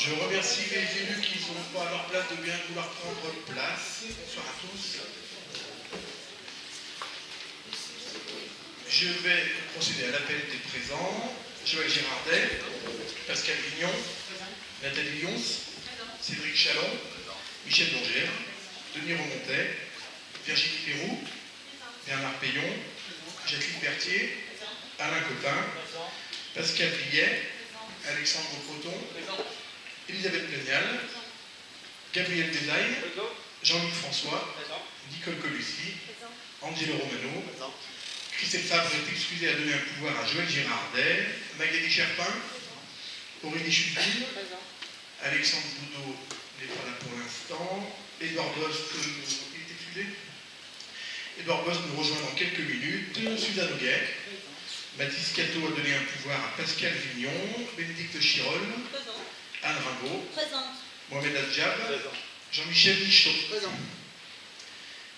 Je remercie les élus qui sont pas à leur place de bien vouloir prendre place. Bonsoir à tous. Je vais procéder à l'appel des présents. Joël Girardet, Pascal Vignon, Nathalie Lyons, Cédric Chalon, Michel Longère, Denis Remontet, Virginie Pérou, Bernard Payon, Jacqueline Berthier, Alain Cotin, Pascal Villet, Alexandre Croton, Elisabeth Plenial, Gabriel Desailles, Jean-Luc François, Nicole Colussi, Angelo Romano, Christelle Fabre est excusée à donner un pouvoir à Joël Girardet, Magali Cherpin, Aurélie Chuteville, Alexandre Boudot n'est pas là pour l'instant, Édouard Bost, il est excusé. Édouard Bost nous rejoint dans quelques minutes, Suzanne Auguet, Mathis Cato a donné un pouvoir à Pascal Vignon, Bénédicte Chirol, Anne Rimbaud, Mohamed Adjab, Jean-Michel Michaud.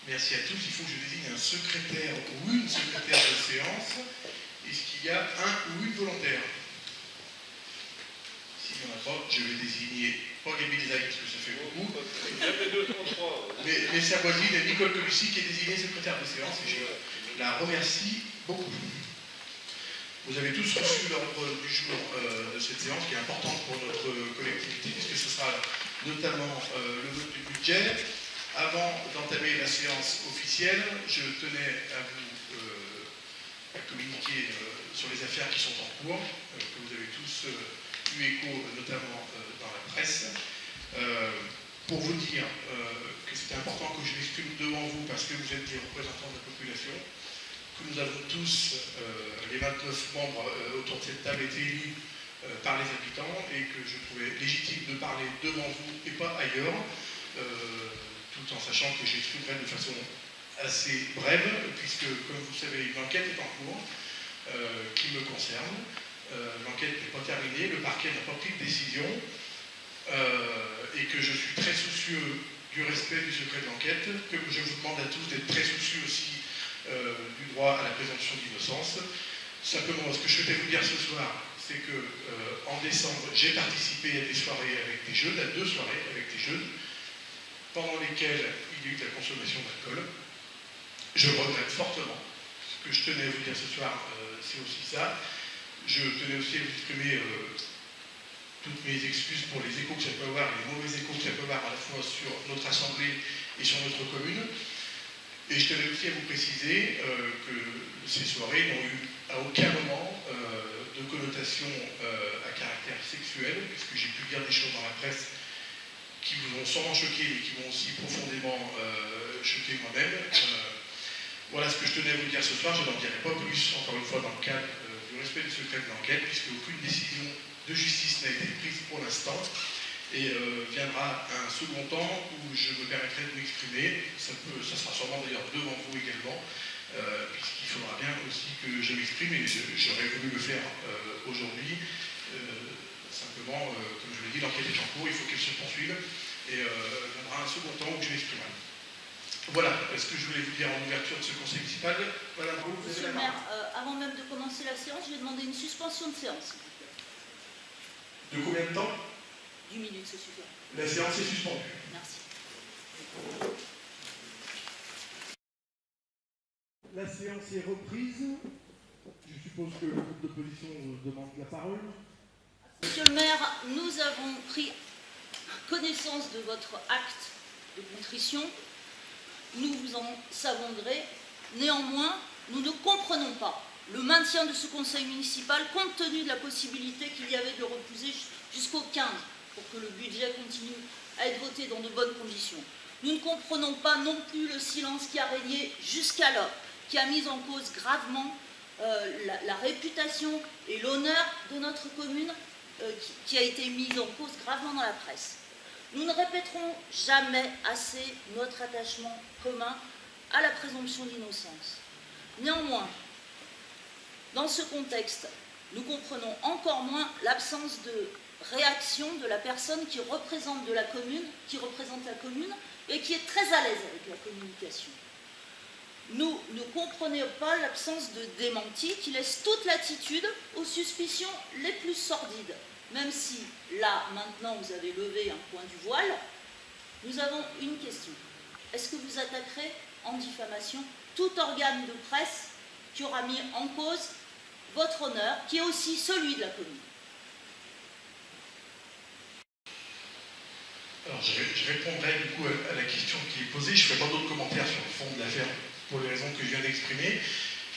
Merci à tous. Il faut que je désigne un secrétaire ou une secrétaire de séance. Est-ce qu'il y a un ou une volontaire? S'il n'y en a pas, je vais désigner, pas Gabi Desailles parce que ça fait beaucoup, mais sa voisine Nicole Colussi qui est désignée secrétaire de séance et je la remercie beaucoup. Vous avez tous reçu l'ordre du jour de cette séance qui est importante pour notre collectivité puisque ce sera notamment le vote du budget. Avant d'entamer la séance officielle, je tenais à vous communiquer sur les affaires qui sont en cours, que vous avez tous eu écho notamment dans la presse, pour vous dire que c'était important que je m'exprime devant vous parce que vous êtes des représentants de la population, que nous avons tous, les 29 membres autour de cette table, été élus par les habitants et que je trouvais légitime de parler devant vous et pas ailleurs. Tout en sachant que j'exprimerai de façon assez brève, puisque, comme vous savez, une enquête est en cours qui me concerne. L'enquête n'est pas terminée, le parquet n'a pas pris de décision, et que je suis très soucieux du respect du secret de l'enquête, que je vous demande à tous d'être très soucieux aussi du droit à la présomption d'innocence. Simplement, ce que je souhaitais vous dire ce soir, c'est que en décembre, j'ai participé à des soirées avec des jeunes, à 2 soirées avec des jeunes, pendant lesquels il y a eu de la consommation d'alcool. Je regrette fortement. Ce que je tenais à vous dire ce soir, c'est aussi ça. Je tenais aussi à vous exprimer toutes mes excuses pour les échos que ça peut avoir, les mauvais échos que ça peut avoir à la fois sur notre assemblée et sur notre commune. Et je tenais aussi à vous préciser que ces soirées n'ont eu à aucun moment de connotation à caractère sexuel, puisque j'ai pu dire des choses dans la presse qui vous ont sûrement choqué, mais qui m'ont aussi profondément choqué moi-même. Voilà ce que je tenais à vous dire ce soir. Je n'en dirai pas plus, encore une fois, dans le cadre du respect du secret de l'enquête, puisque aucune décision de justice n'a été prise pour l'instant. Et viendra un second temps où je me permettrai de m'exprimer. Ça sera sûrement d'ailleurs devant vous également, puisqu'il faudra bien aussi que je m'exprime, et j'aurais voulu le faire aujourd'hui. Simplement, comme je l'ai dit, l'enquête est en cours, il faut qu'elle se poursuive, et il y aura un second temps où je m'exprimerai. Voilà ce que je voulais vous dire en ouverture de ce conseil municipal. Madame Roux, vous Monsieur le maire, avant même de commencer la séance, je vais demander une suspension de séance. De combien de temps? 10 minutes, c'est suffisant. La séance est suspendue. Merci. La séance est reprise. Je suppose que le groupe d'opposition demande la parole. Monsieur le maire, nous avons pris connaissance de votre acte de contrition. Nous vous en savons gré. Néanmoins, nous ne comprenons pas le maintien de ce conseil municipal compte tenu de la possibilité qu'il y avait de le repousser jusqu'au 15 pour que le budget continue à être voté dans de bonnes conditions. Nous ne comprenons pas non plus le silence qui a régné jusqu'alors, qui a mis en cause gravement la réputation et l'honneur de notre commune, qui a été mise en cause gravement dans la presse. Nous ne répéterons jamais assez notre attachement commun à la présomption d'innocence. Néanmoins, dans ce contexte, nous comprenons encore moins l'absence de réaction de la personne qui représente la commune et qui est très à l'aise avec la communication. Nous ne comprenons pas l'absence de démenti qui laisse toute latitude aux suspicions les plus sordides. même si là, maintenant, vous avez levé un point du voile, nous avons une question. Est-ce que vous attaquerez en diffamation tout organe de presse qui aura mis en cause votre honneur, qui est aussi celui de la commune? Alors, je répondrai du coup à la question qui est posée. Je ne ferai pas d'autres commentaires sur le fond de l'affaire pour les raisons que je viens d'exprimer.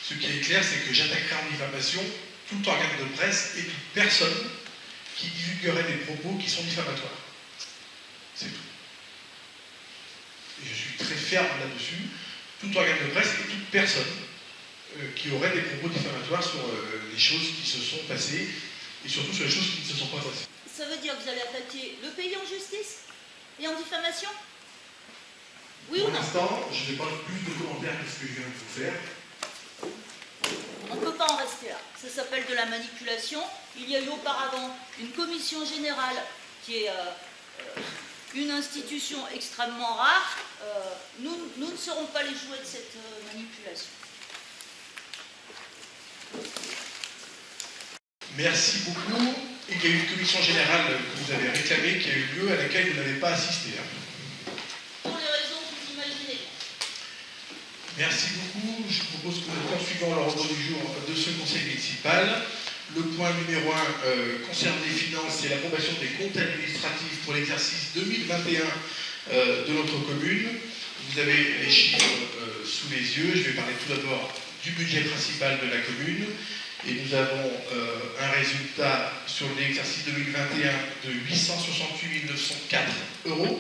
Ce qui est clair, c'est que j'attaquerai en diffamation tout organe de presse et toute personne qui divulguerait des propos qui sont diffamatoires. C'est tout. Et je suis très ferme là-dessus. Tout organe de presse et toute personne qui aurait des propos diffamatoires sur les choses qui se sont passées et surtout sur les choses qui ne se sont pas passées. Ça veut dire que vous allez attaquer le pays en justice et en diffamation? Oui ou non? Pour l'instant, je n'ai pas plus de commentaires que ce que je viens de vous faire. On ne peut pas en rester là. Ça s'appelle de la manipulation. Il y a eu auparavant une commission générale qui est une institution extrêmement rare. Nous ne serons pas les jouets de cette manipulation. Merci beaucoup. Il y a eu une commission générale que vous avez réclamée qui a eu lieu, à laquelle vous n'avez pas assisté. Pour les raisons que vous imaginez. Merci beaucoup. Je propose que nous poursuivons l'ordre du jour de ce conseil municipal. Le point numéro 1 concerne les finances et l'approbation des comptes administratifs pour l'exercice 2021 de notre commune. Vous avez les chiffres sous les yeux. Je vais parler tout d'abord du budget principal de la commune. Et nous avons un résultat sur l'exercice 2021 de 868 904 €,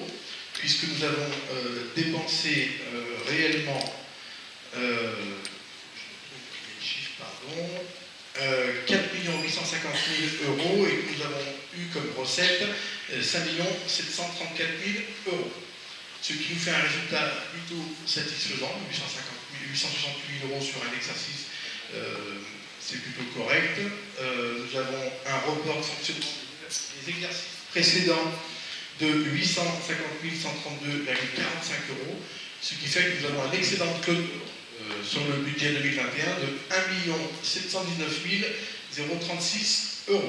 puisque nous avons dépensé réellement 4 850 000 € et nous avons eu comme recette 5 734 000 €. Ce qui nous fait un résultat plutôt satisfaisant, 868 000 € sur un exercice, c'est plutôt correct. Nous avons un report de fonctionnement des exercices précédents de 850 132,45 €, ce qui fait que nous avons un excédent de clôture sur le budget 2021 de 1 719 036 €.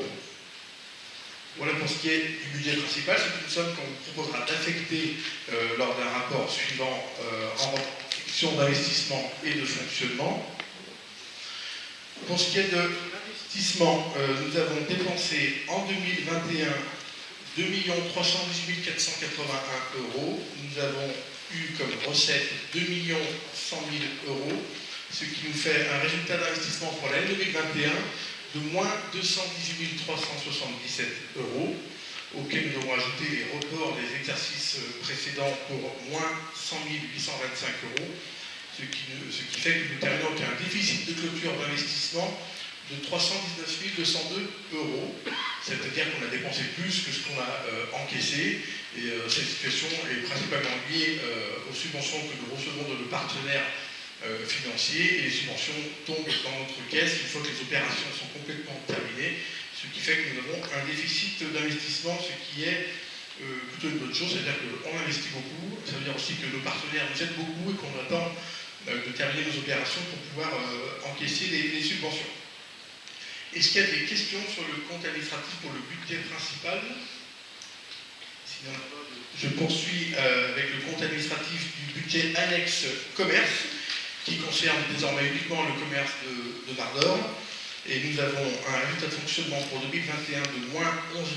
Voilà pour ce qui est du budget principal. C'est une somme qu'on vous proposera d'affecter lors d'un rapport suivant en section d'investissement et de fonctionnement. Pour ce qui est de l'investissement, nous avons dépensé en 2021 2 318 481 €. Nous avons eu comme recette 2 100 000 €, ce qui nous fait un résultat d'investissement pour l'année 2021 de moins 218 377 €, auquel nous avons ajouté les reports des exercices précédents pour moins 100 825 €, ce qui fait que nous terminons avec un déficit de clôture d'investissement de 319 202 €. C'est-à-dire qu'on a dépensé plus que ce qu'on a encaissé. Et cette situation est principalement liée aux subventions que nous recevons de nos partenaires financiers. Et les subventions tombent dans notre caisse une fois que les opérations sont complètement terminées. Ce qui fait que nous avons un déficit d'investissement, ce qui est plutôt une bonne chose. C'est-à-dire qu'on investit beaucoup. Ça veut dire aussi que nos partenaires nous aident beaucoup et qu'on attend de terminer nos opérations pour pouvoir encaisser les subventions. Est-ce qu'il y a des questions sur le compte administratif pour le budget principal? Sinon, je poursuis avec le compte administratif du budget annexe commerce, qui concerne désormais uniquement le commerce de Mardor. Et nous avons un résultat de fonctionnement pour 2021 de moins 11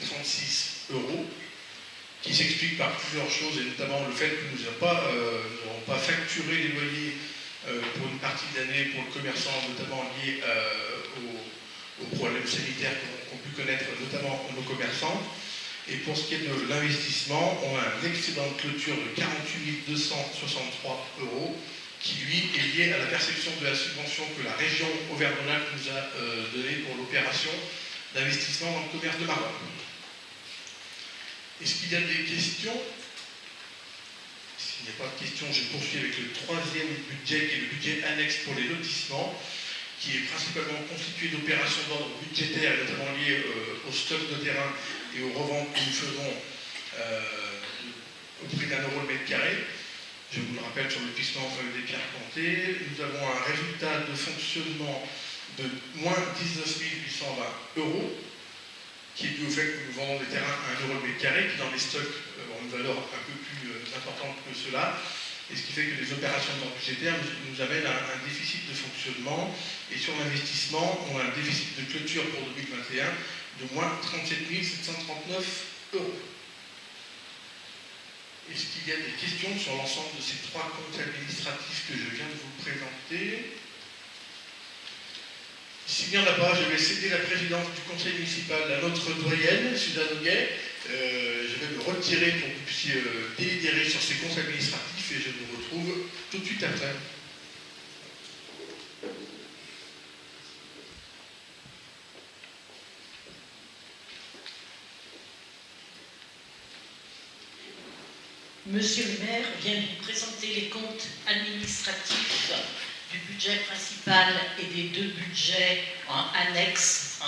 036 €, qui s'explique par plusieurs choses, et notamment le fait que nous n'avons pas facturé les loyers pour une partie de l'année pour le commerçant, notamment lié aux problèmes sanitaires qu'ont pu connaître notamment nos commerçants. Et pour ce qui est de l'investissement, on a un excédent de clôture de 48 263 €, qui lui est lié à la perception de la subvention que la région Auvergne-Rhône-Alpes nous a donnée pour l'opération d'investissement dans le commerce de Mardor. Est-ce qu'il y a des questions? S'il n'y a pas de questions, je poursuis avec le troisième budget, qui est le budget annexe pour les lotissements, qui est principalement constitué d'opérations d'ordre budgétaire, notamment liées au stock de terrain et aux reventes que nous faisons au prix d'1 € le mètre carré. Je vous le rappelle, sur le lotissement des Pierres Plantées, nous avons un résultat de fonctionnement de moins 19 820 €, qui est dû au fait que nous vendons des terrains à 1 euro le mètre carré, qui dans les stocks ont une valeur un peu plus importante que cela, et ce qui fait que les opérations de vente budgétaire nous amènent à un déficit de fonctionnement, et sur l'investissement, on a un déficit de clôture pour 2021 de moins 37 739 euros. Est-ce qu'il y a des questions sur l'ensemble de ces 3 comptes administratifs que je viens de vous présenter? S'il n'y en a pas, je vais céder la présidence du conseil municipal à notre doyenne, Suzanne Houguet. Je vais me retirer pour que vous puissiez délibérer sur ces comptes administratifs et je vous retrouve tout de suite après. Monsieur le maire vient de vous présenter les comptes administratifs du budget principal et des 2 budgets annexes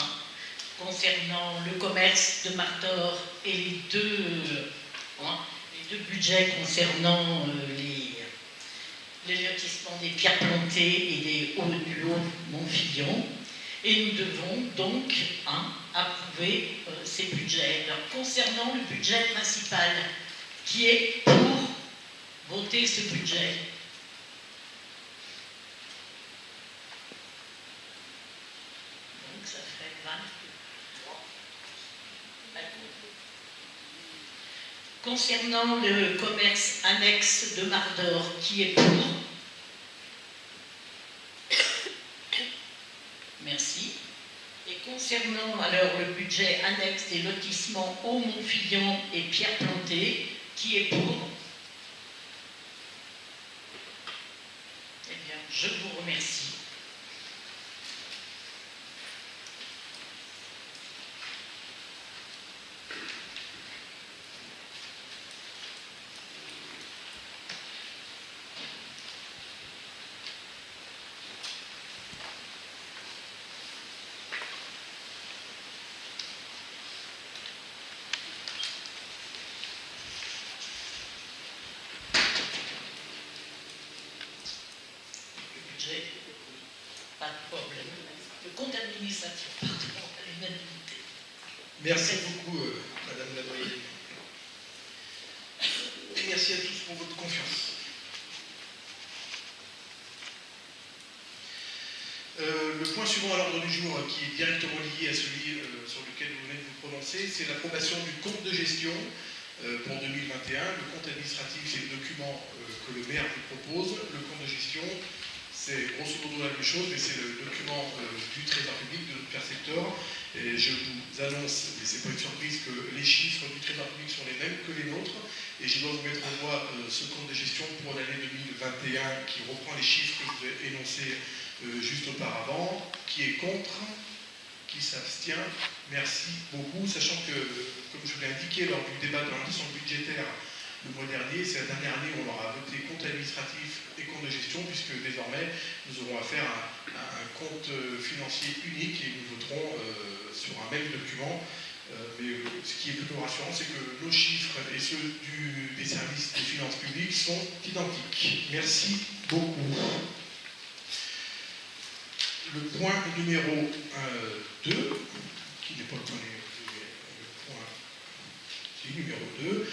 concernant le commerce de Martor et les deux budgets concernant les lotissements des pierres plantées et du Haut-Montfillon. Et nous devons donc approuver ces budgets. Alors, concernant le budget principal, qui est pour voter ce budget? Donc ça fait 23. Concernant le commerce annexe de Mardor, qui est pour? Merci. Et concernant alors le budget annexe des lotissements Haut-Montfillon et pierres plantées, qui est pour? Eh bien, je vous remercie. Pas de problème. Le compte administratif, pardon, à l'unanimité. Merci beaucoup, Madame la doyenne. Et merci à tous pour votre confiance. Le point suivant à l'ordre du jour, qui est directement lié à celui sur lequel vous venez de vous prononcer, c'est l'approbation du compte de gestion pour 2021. Le compte administratif, c'est le document que le maire vous propose. Le compte de gestion, c'est grosso modo la même chose, mais c'est le document du Trésor public, de notre percepteur. Et je vous annonce, et c'est pas une surprise, que les chiffres du Trésor public sont les mêmes que les nôtres. Et je dois vous mettre en voie ce compte de gestion pour l'année 2021 qui reprend les chiffres que je vous ai énoncés juste auparavant. Qui est contre? Qui s'abstient? Merci beaucoup, sachant que, comme je vous l'ai indiqué lors du débat de l'orientation budgétaire le mois dernier, c'est la dernière année où on aura voté compte administratif et compte de gestion, puisque désormais nous aurons affaire à un compte financier unique et nous voterons sur un même document. Mais ce qui est plutôt rassurant, c'est que nos chiffres et ceux des services des finances publiques sont identiques. Merci beaucoup. Le point numéro 2, qui n'est pas le point numéro 2,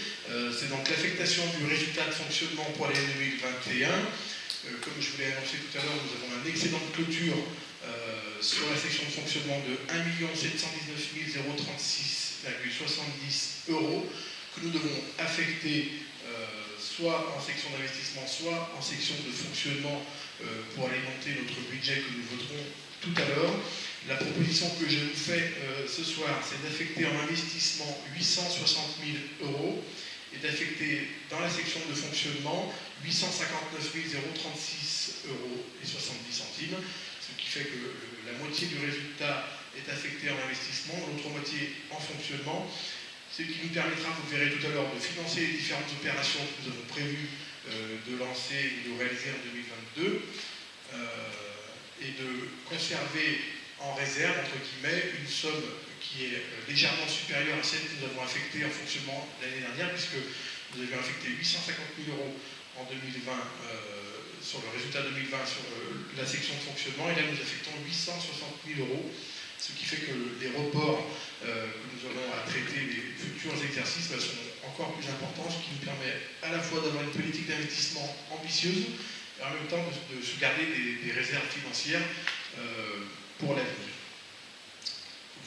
c'est donc l'affectation du résultat de fonctionnement pour l'année 2021. Comme je vous l'ai annoncé tout à l'heure, nous avons un excédent de clôture sur la section de fonctionnement de 1 719 036,70 € que nous devons affecter soit en section d'investissement, soit en section de fonctionnement pour alimenter notre budget que nous voterons tout à l'heure. La proposition que je vous fais ce soir, c'est d'affecter en investissement 860 000 € et d'affecter dans la section de fonctionnement 859 036,70 €, ce qui fait que la moitié du résultat est affectée en investissement, l'autre moitié en fonctionnement, ce qui nous permettra, vous verrez tout à l'heure, de financer les différentes opérations que nous avons prévu de lancer et de réaliser en 2022 et de conserver en réserve, entre guillemets, une somme qui est légèrement supérieure à celle que nous avons affectée en fonctionnement l'année dernière, puisque nous avions affecté 850 000 € en 2020 sur le résultat 2020 sur la section de fonctionnement, et là nous affectons 860 000 € Ce qui fait que les reports que nous aurons à traiter des futurs exercices sont encore plus importants, ce qui nous permet à la fois d'avoir une politique d'investissement ambitieuse et en même temps de se garder des réserves financières pour l'avenir.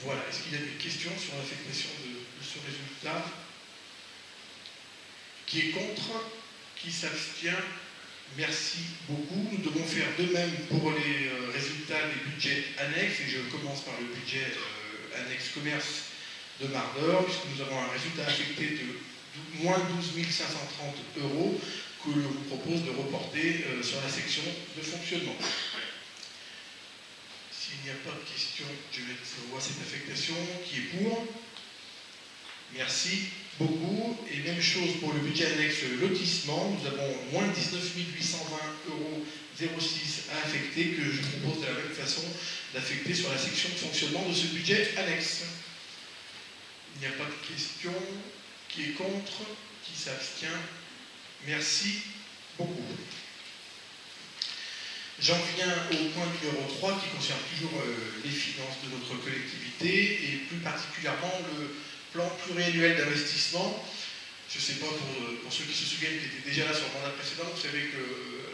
Voilà. Est-ce qu'il y a des questions sur l'affectation de ce résultat? Qui est contre? Qui s'abstient? Merci beaucoup. Nous devons faire de même pour les résultats des budgets annexes, et je commence par le budget annexe commerce de Mardor, puisque nous avons un résultat affecté de moins 12 530 € que je vous propose de reporter sur la section de fonctionnement. S'il n'y a pas de questions, je vais voir cette affectation. Qui est pour? Merci beaucoup. Et même chose pour le budget annexe lotissement. Nous avons moins 19 820,06 € à affecter, que je propose de la même façon d'affecter sur la section de fonctionnement de ce budget annexe. Il n'y a pas de questions. Qui est contre? Qui s'abstient? Merci beaucoup. J'en viens au point numéro 3 qui concerne toujours les finances de notre collectivité et plus particulièrement le plan pluriannuel d'investissement. Je ne sais pas pour ceux qui se souviennent qui étaient déjà là sur le mandat précédent, vous savez que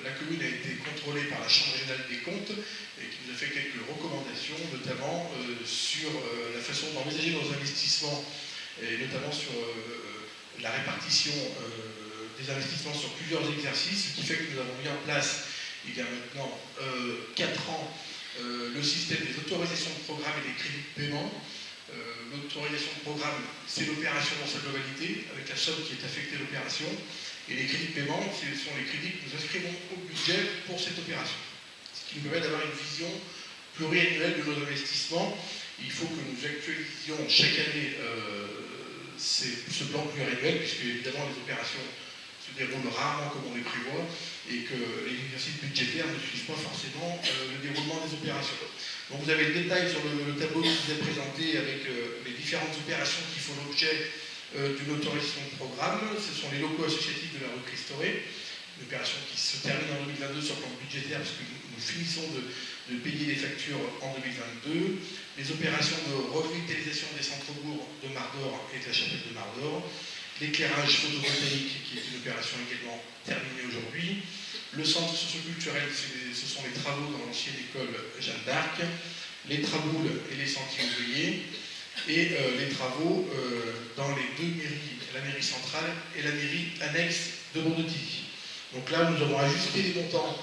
la commune a été contrôlée par la Chambre régionale des comptes et qui nous a fait quelques recommandations, notamment sur la façon d'envisager nos investissements et notamment sur la répartition des investissements sur plusieurs exercices, ce qui fait que nous avons mis en place il y a maintenant 4 ans le système des autorisations de programme et des crédits de paiement. L'autorisation de programme, c'est l'opération dans sa globalité, avec la somme qui est affectée à l'opération. Et les crédits de paiement, ce sont les crédits que nous inscrivons au budget pour cette opération. Ce qui nous permet d'avoir une vision pluriannuelle de nos investissements. Il faut que nous actualisions chaque année ce plan pluriannuel, puisque évidemment les opérations se déroulent rarement comme on les prévoit, et que les exercices budgétaires ne suivent pas forcément le déroulement des opérations. Donc vous avez le détail sur le tableau qui vous est présenté avec les différentes opérations qui font l'objet d'une autorisation de programme. Ce sont les locaux associatifs de la rue Christoré, une opération qui se termine en 2022 sur le plan budgétaire, parce que nous finissons de payer les factures en 2022. Les opérations de revitalisation des centres-bourgs de Mardor et de la chapelle de Mardor. L'éclairage photovoltaïque, qui est une opération également terminée aujourd'hui. Le centre socioculturel, ce sont les travaux dans l'ancienne école Jeanne d'Arc, les traboules et les sentiers ouvriers, et les travaux dans les deux mairies, la mairie centrale et la mairie annexe de Bordeaux-Tilly. Donc là, nous avons ajusté les montants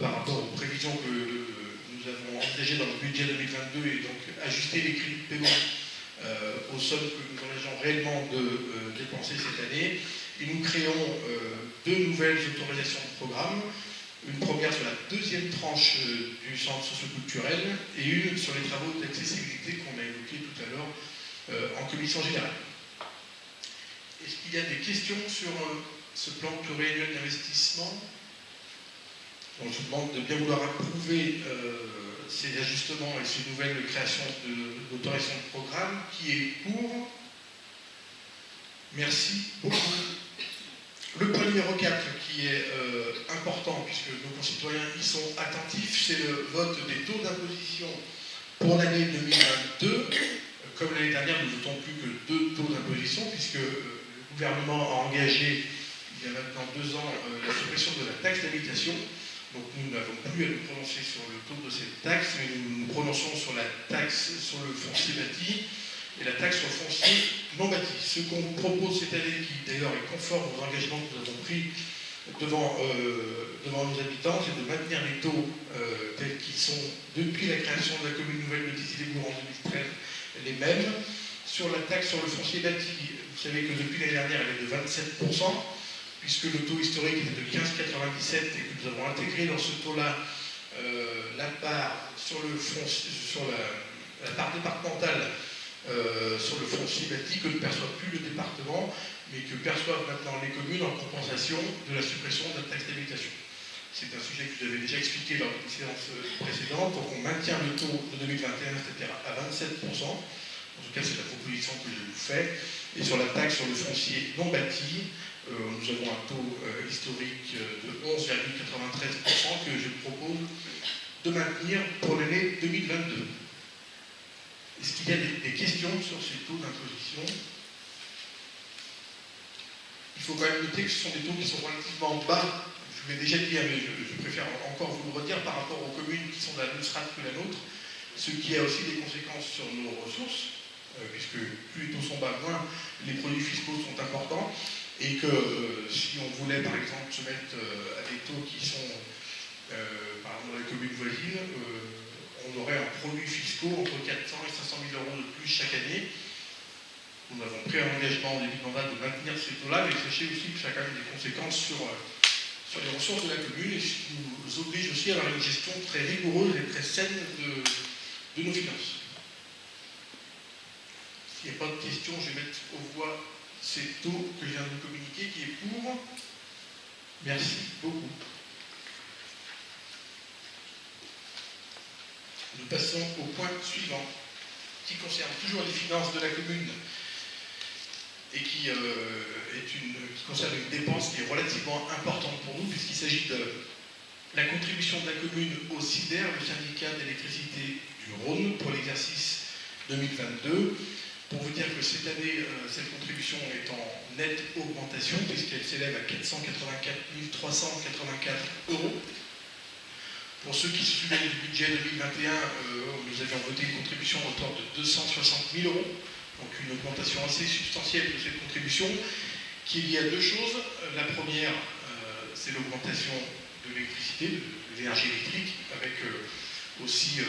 par rapport aux prévisions que nous avons envisagées dans le budget 2022 et donc ajusté les crédits de paiement aux sommes que nous envisageons réellement de dépenser cette année. Et nous créons 2 nouvelles autorisations de programme, une première sur la deuxième tranche du centre socioculturel et une sur les travaux d'accessibilité qu'on a évoqués tout à l'heure en commission générale. Est-ce qu'il y a des questions sur ce plan pluriannuel d'investissement? Donc, je vous demande de bien vouloir approuver ces ajustements et ces nouvelles créations d'autorisation de programme. Qui est pour? Merci beaucoup. Le point numéro 4, qui est important, puisque nos concitoyens y sont attentifs, c'est le vote des taux d'imposition pour l'année 2022. Comme l'année dernière, nous ne votons plus que 2 taux d'imposition, puisque le gouvernement a engagé, il y a maintenant 2 ans, la suppression de la taxe d'habitation. Donc nous n'avons plus à nous prononcer sur le taux de cette taxe, mais nous nous prononçons sur la taxe sur le foncier bâti et la taxe sur le foncier non bâti. Ce qu'on vous propose cette année, qui d'ailleurs est conforme aux engagements que nous avons pris devant nos habitants, c'est de maintenir les taux tels qu'ils sont depuis la création de la commune nouvelle de Tizy-les-Bourgs en 2013, les mêmes. Sur la taxe sur le foncier bâti, vous savez que depuis l'année dernière, elle est de 27%, puisque le taux historique était de 15,97 et que nous avons intégré dans ce taux-là la part sur la part départementale sur le foncier bâti que ne perçoit plus le département, mais que perçoivent maintenant les communes en compensation de la suppression de la taxe d'habitation. C'est un sujet que je vous avais déjà expliqué lors d'une séance précédente. Donc on maintient le taux de 2021, c'est-à-dire à 27%. En tout cas, c'est la proposition que je vous fais. Et sur la taxe sur le foncier non bâti, nous avons un taux historique de 11,93% que je propose de maintenir pour l'année 2022. Est-ce qu'il y a des questions sur ces taux d'imposition? Il faut quand même noter que ce sont des taux qui sont relativement bas. Je vous l'ai déjà dit, mais je préfère encore vous le redire par rapport aux communes qui sont de la même strate que la nôtre, ce qui a aussi des conséquences sur nos ressources, puisque plus les taux sont bas, moins les produits fiscaux sont importants, et que si on voulait par exemple se mettre à des taux qui sont par exemple dans les communes voisines, on aurait un produit fiscal entre 400 et 500 000 euros de plus chaque année. Nous avons pris un engagement au début de mandat de maintenir ces taux-là, mais sachez aussi que ça a quand même des conséquences sur les ressources de la commune et ce qui nous oblige aussi à avoir une gestion très rigoureuse et très saine de nos finances. S'il n'y a pas de questions, je vais mettre aux voix ces taux que je viens de vous communiquer, qui est pour. Merci beaucoup. Nous passons au point suivant, qui concerne toujours les finances de la commune et qui concerne une dépense qui est relativement importante pour nous, puisqu'il s'agit de la contribution de la commune au SIDER, le syndicat d'électricité du Rhône, pour l'exercice 2022. Pour vous dire que cette année, cette contribution est en nette augmentation, puisqu'elle s'élève à 484 384 €. Pour ceux qui se souviennent du budget 2021, nous avions voté une contribution à hauteur de 260 000 €, donc une augmentation assez substantielle de cette contribution, qui est liée à deux choses. La première, c'est l'augmentation de l'électricité, de l'énergie électrique, avec aussi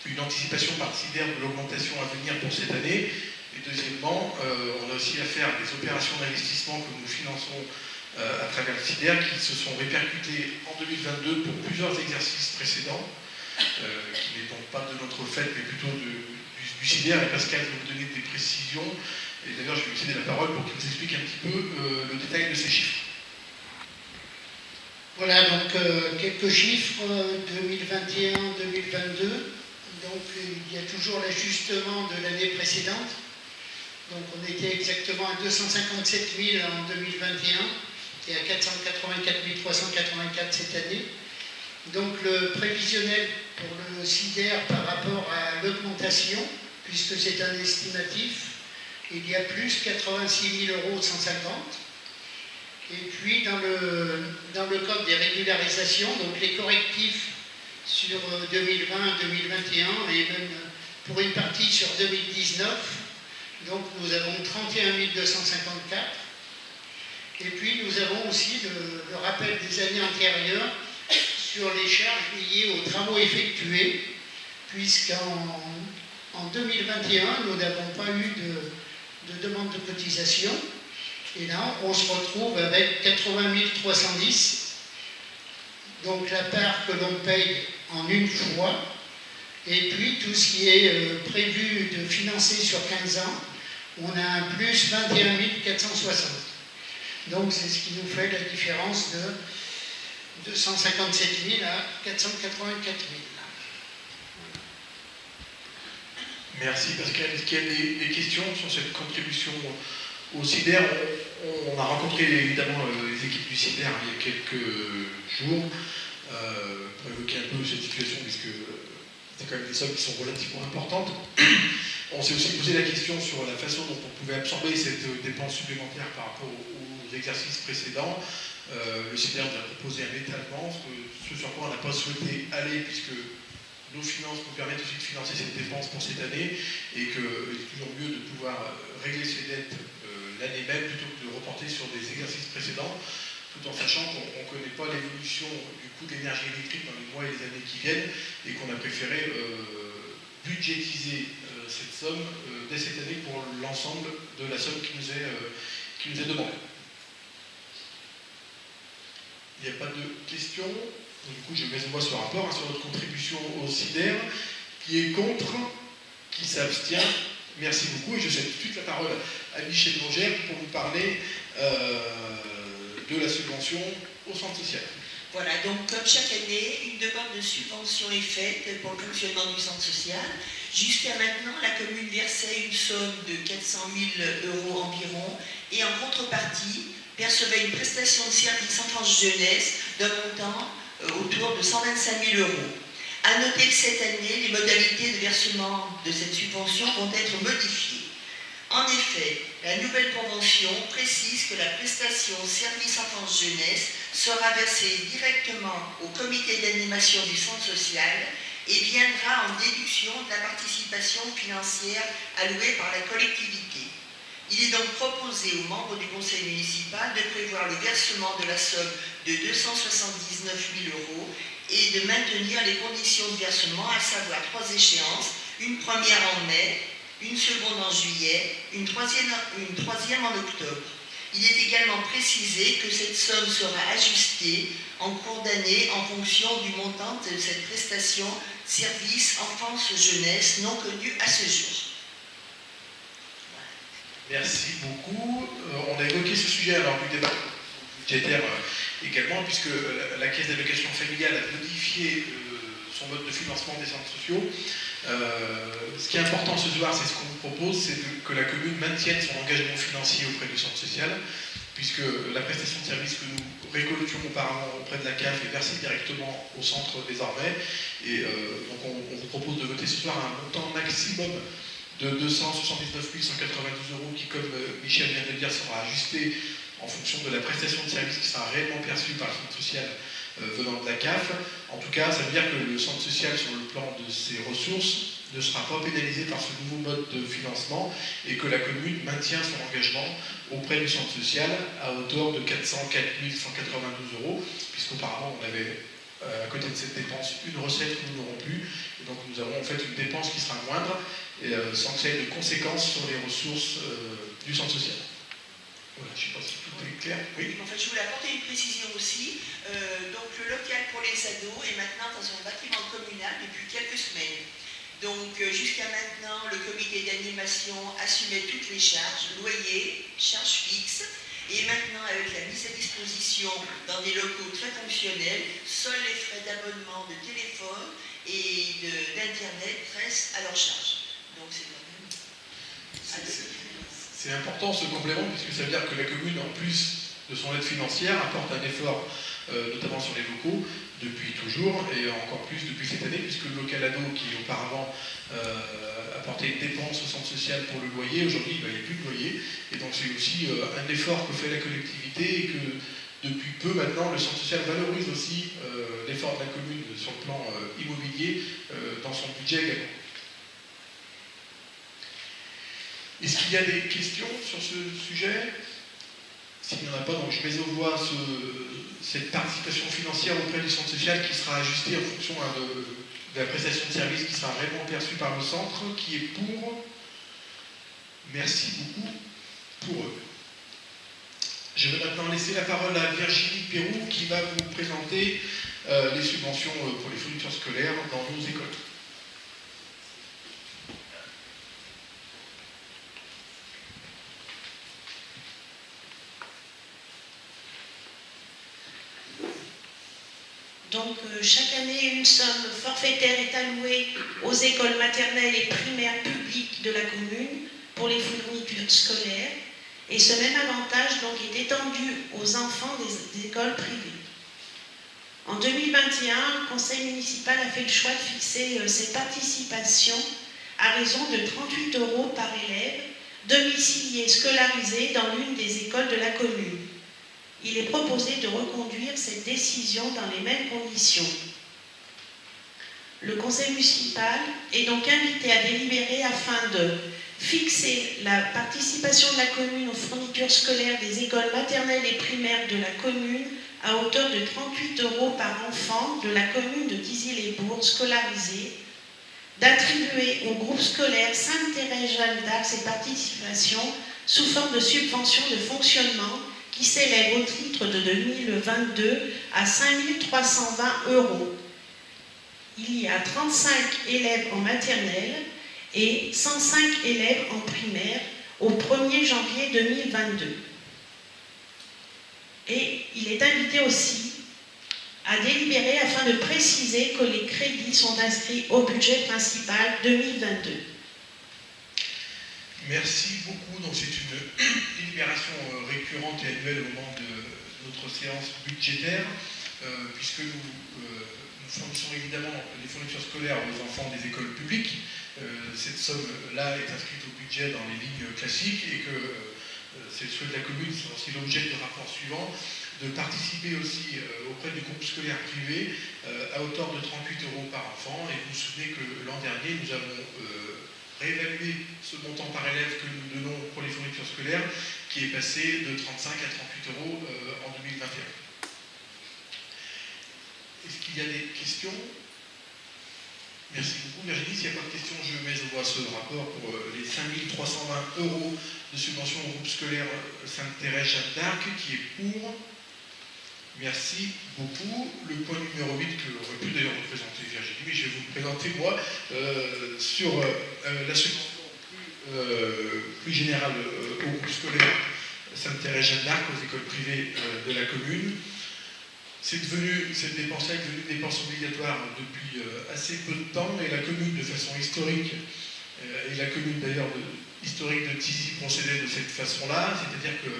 une anticipation par SIDER de l'augmentation à venir pour cette année. Et deuxièmement, on a aussi à faire des opérations d'investissement que nous finançons à travers le SIDER, qui se sont répercutés en 2022 pour plusieurs exercices précédents, qui n'est donc pas de notre fait, mais plutôt du SIDER. Et Pascal va vous donner des précisions. Et d'ailleurs, je vais lui céder la parole pour qu'il vous explique un petit peu le détail de ces chiffres. Voilà, donc quelques chiffres 2021-2022. Donc il y a toujours l'ajustement de l'année précédente. Donc on était exactement à 257 000 en 2021 et à 484 384 cette année. Donc le prévisionnel pour le SIDER par rapport à l'augmentation, puisque c'est un estimatif, il y a plus 86 150 €. Et puis dans le code des régularisations, donc les correctifs sur 2020, 2021 et même pour une partie sur 2019, donc nous avons 31 254. Et puis nous avons aussi le rappel des années antérieures sur les charges liées aux travaux effectués, puisqu'en 2021, nous n'avons pas eu de demande de cotisation. Et là, on se retrouve avec 80 310. Donc la part que l'on paye en une fois, et puis tout ce qui est prévu de financer sur 15 ans, on a un plus 21 460. Donc c'est ce qui nous fait la différence de 257 000 à 484 000. Merci Pascal. Est-ce qu'il y a des questions sur cette contribution au SIDER? On a rencontré évidemment les équipes du SIDER il y a quelques jours pour évoquer un peu cette situation, puisque c'est quand même des sommes qui sont relativement importantes. On s'est aussi posé la question sur la façon dont on pouvait absorber cette dépense supplémentaire par rapport aux exercices précédents. Le SIDER nous a proposé un étalement, ce sur quoi on n'a pas souhaité aller, puisque nos finances nous permettent aussi de financer cette dépense pour cette année, et qu'il est toujours mieux de pouvoir régler ses dettes l'année même plutôt que de reporter sur des exercices précédents, tout en sachant qu'on ne connaît pas l'évolution du coût de l'énergie électrique dans les mois et les années qui viennent, et qu'on a préféré budgétiser cette somme dès cette année pour l'ensemble de la somme qui nous est demandée. Il n'y a pas de questions. Du coup, je mets en voie ce rapport sur notre contribution au SIDER. Qui est contre? Qui s'abstient? Merci beaucoup. Et je cède tout de suite la parole à Michel Longère pour nous parler de la subvention au centre social. Voilà, donc comme chaque année, une demande de subvention est faite pour le fonctionnement du centre social. Jusqu'à maintenant, la commune versait une somme de 400 000 € environ et en contrepartie percevait une prestation de service enfance jeunesse d'un montant autour de 125 000 €. À noter que cette année, les modalités de versement de cette subvention vont être modifiées. En effet, la nouvelle convention précise que la prestation service enfance-jeunesse sera versée directement au comité d'animation du centre social et viendra en déduction de la participation financière allouée par la collectivité. Il est donc proposé aux membres du conseil municipal de prévoir le versement de la somme de 279 000 € et de maintenir les conditions de versement, à savoir 3 échéances, une première en mai, une seconde en juillet, une troisième en octobre. Il est également précisé que cette somme sera ajustée en cours d'année en fonction du montant de cette prestation service enfance-jeunesse non connue à ce jour. Merci beaucoup. On a évoqué ce sujet lors du débat budgétaire également, puisque la Caisse d'allocation familiale a modifié son mode de financement des centres sociaux. Ce qui est important ce soir, c'est ce qu'on vous propose, c'est que la commune maintienne son engagement financier auprès du centre social, puisque la prestation de service que nous récoltions auparavant auprès de la CAF est versée directement au centre désormais. Et donc on vous propose de voter ce soir un montant maximum de 279 192 € qui, comme Michel vient de le dire, sera ajusté en fonction de la prestation de service qui sera réellement perçue par le centre social venant de la CAF. En tout cas, ça veut dire que le centre social, sur le plan de ses ressources, ne sera pas pénalisé par ce nouveau mode de financement et que la commune maintient son engagement auprès du centre social à hauteur de 404 192 €, puisqu'auparavant on avait à côté de cette dépense une recette que nous n'aurons plus, et donc nous avons en fait une dépense qui sera moindre et sans que ça ait de conséquences sur les ressources du centre social. Voilà, je ne sais pas si tout est clair. Oui. En fait, je voulais apporter une précision aussi. Donc le local pour les ados est maintenant dans un bâtiment communal depuis quelques semaines. Donc jusqu'à maintenant, le comité d'animation assumait toutes les charges, loyer, charges fixes. Et maintenant, avec la mise à disposition dans des locaux très fonctionnels, seuls les frais d'abonnement de téléphone et d'Internet restent à leur charge. Donc c'est quand même... C'est important ce complément, puisque ça veut dire que la commune, en plus de son aide financière, apporte un effort, notamment sur les locaux, depuis toujours, et encore plus depuis cette année, puisque le local ado qui auparavant apportait une dépense au centre social pour le loyer, aujourd'hui il n'y a plus de loyer, et donc c'est aussi un effort que fait la collectivité, et que depuis peu maintenant le centre social valorise aussi l'effort de la commune sur le plan immobilier dans son budget également. Est-ce qu'il y a des questions sur ce sujet? S'il n'y en a pas, donc je mets aux voix cette participation financière auprès du centre social qui sera ajustée en fonction de la prestation de service qui sera réellement perçue par le centre, qui est pour. Merci beaucoup pour eux. Je vais maintenant laisser la parole à Virginie Pérou qui va vous présenter les subventions pour les fournitures scolaires dans nos écoles. Donc, chaque année, une somme forfaitaire est allouée aux écoles maternelles et primaires publiques de la commune pour les fournitures scolaires. Et ce même avantage donc, est étendu aux enfants des écoles privées. En 2021, le conseil municipal a fait le choix de fixer ses participations à raison de 38 € par élève domicilié scolarisé dans l'une des écoles de la commune. Il est proposé de reconduire cette décision dans les mêmes conditions. Le conseil municipal est donc invité à délibérer afin de fixer la participation de la commune aux fournitures scolaires des écoles maternelles et primaires de la commune à hauteur de 38 € par enfant de la commune de Dizy-les-Bourgs scolarisé, d'attribuer au groupe scolaire Sainte-Thérèse-Jeanne d'Arc cette participation sous forme de subvention de fonctionnement qui s'élève au titre de 2022 à 5 320 €. Il y a 35 élèves en maternelle et 105 élèves en primaire au 1er janvier 2022. Et il est invité aussi à délibérer afin de préciser que les crédits sont inscrits au budget principal 2022. Merci beaucoup. Donc c'est une délibération récurrente et annuelle au moment de notre séance budgétaire, puisque nous fournissons évidemment des fournitures scolaires aux enfants des écoles publiques. Cette somme-là est inscrite au budget dans les lignes classiques et que c'est le souhait de la commune, c'est aussi l'objet du rapport suivant, de participer aussi auprès du groupe scolaire privé à hauteur de 38 € par enfant. Et vous vous souvenez que l'an dernier, nous avons réévalué ce montant par élève que nous donnons pour les fournitures scolaires, qui est passé de 35 à 38 € en 2021. Est-ce qu'il y a des questions? Merci beaucoup Virginie. S'il n'y a pas de questions, je mets au voie ce rapport pour les 5 320 € de subvention au groupe scolaire Sainte-Thérèse Jeanne d'Arc, qui est pour. Merci beaucoup. Le point numéro 8 que aurait pu d'ailleurs représenter Virginie, mais je vais vous le présenter moi, sur la subvention plus générale au groupe scolaire Sainte-Thérèse Jeanne d'Arc, aux écoles privées de la commune. Cette dépense-là est devenue une dépense obligatoire depuis assez peu de temps, et la commune, de façon historique, et la commune d'ailleurs historique de Thizy procédait de cette façon-là, c'est-à-dire que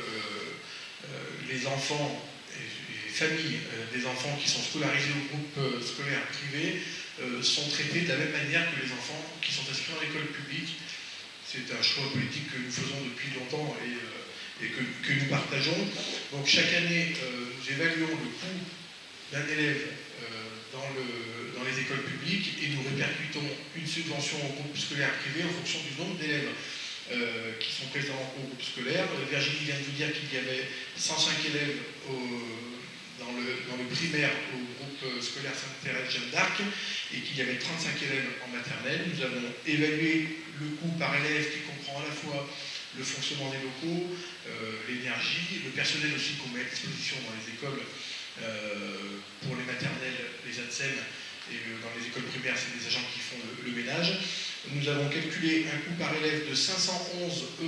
les enfants et les familles des enfants qui sont scolarisés au groupe scolaire privé sont traités de la même manière que les enfants qui sont inscrits en école publique. C'est un choix politique que nous faisons depuis longtemps et que nous partageons. Donc chaque année, nous évaluons le coût d'un élève dans les écoles publiques et nous répercutons une subvention au groupe scolaire privé en fonction du nombre d'élèves qui sont présents au groupe scolaire. Virginie vient de vous dire qu'il y avait 105 élèves dans le primaire au groupe scolaire Sainte-Thérèse Jeanne d'Arc et qu'il y avait 35 élèves en maternelle. Nous avons évalué le coût par élève qui comprend à la fois le fonctionnement des locaux, l'énergie, le personnel aussi qu'on met à disposition dans les écoles pour les maternelles, les ATSEM, et dans les écoles primaires, c'est des agents qui font le ménage. Nous avons calculé un coût par élève de 511,72 €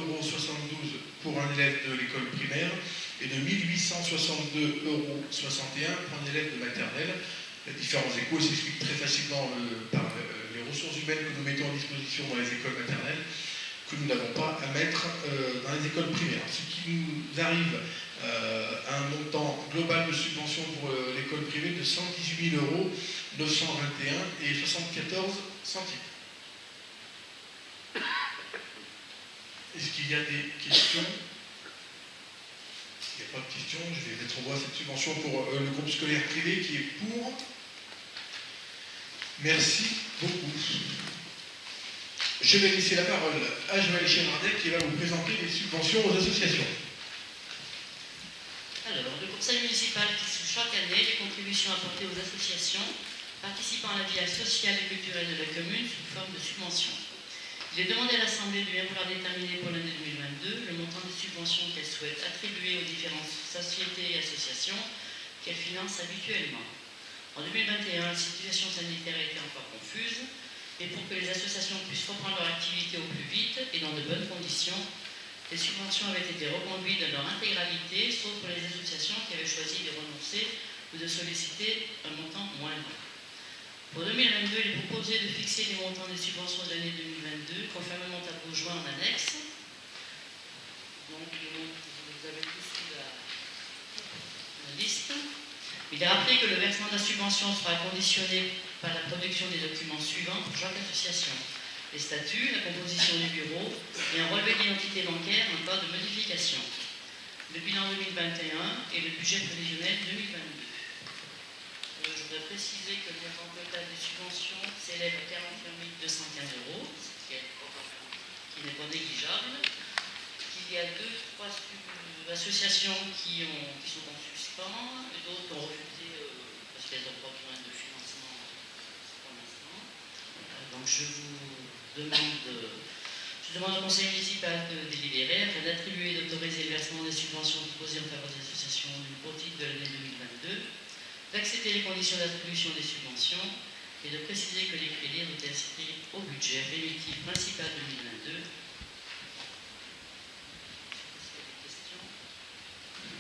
pour un élève de l'école primaire et de 1862,61 € pour un élève de maternelle. La différence des coûts s'explique très facilement par les ressources humaines que nous mettons à disposition dans les écoles maternelles, que nous n'avons pas à mettre dans les écoles primaires. Ce qui nous arrive à un montant global de subvention pour l'école privée de 118 921 et 74 centimes. Est-ce qu'il y a des questions? Il n'y a pas de questions. Je vais mettre en voie cette subvention pour le groupe scolaire privé qui est pour. Merci beaucoup. Je vais laisser la parole à Joël Chénardet qui va vous présenter les subventions aux associations. Alors, le conseil municipal fixe chaque année les contributions apportées aux associations participant à la vie sociale et culturelle de la commune sous forme de subventions. Il est demandé à l'Assemblée de bien vouloir déterminer pour l'année 2022 le montant des subventions qu'elle souhaite attribuer aux différentes sociétés et associations qu'elle finance habituellement. En 2021, la situation sanitaire a été encore confuse, et pour que les associations puissent reprendre leur activité au plus vite et dans de bonnes conditions, les subventions avaient été reconduites dans leur intégralité, sauf pour les associations qui avaient choisi de renoncer ou de solliciter un montant moindre. Pour 2022, il est proposé de fixer les montants des subventions de l'année 2022, conformément à vos joints en annexe. Donc, vous avez tous la liste. Il est rappelé que le versement de la subvention sera conditionné par la production des documents suivants pour chaque association: les statuts, la composition du bureau et un relevé d'identité bancaire en cas de modification, le bilan 2021 et le budget prévisionnel 2022. Je voudrais préciser que le montant total des subventions s'élève à 41 215 €, ce qui n'est pas négligeable, qu'il y a 2-3 associations qui sont en suspens, et d'autres qui ont refusé parce qu'elles n'ont pas besoin de financement pour l'instant. Donc je demande au conseil municipal de délibérer afin d'attribuer et d'autoriser le versement des subventions proposées en faveur des associations au titre de l'année 2022, d'accepter les conditions d'attribution des subventions et de préciser que les crédits ont été inscrits au budget primitif principal 2022.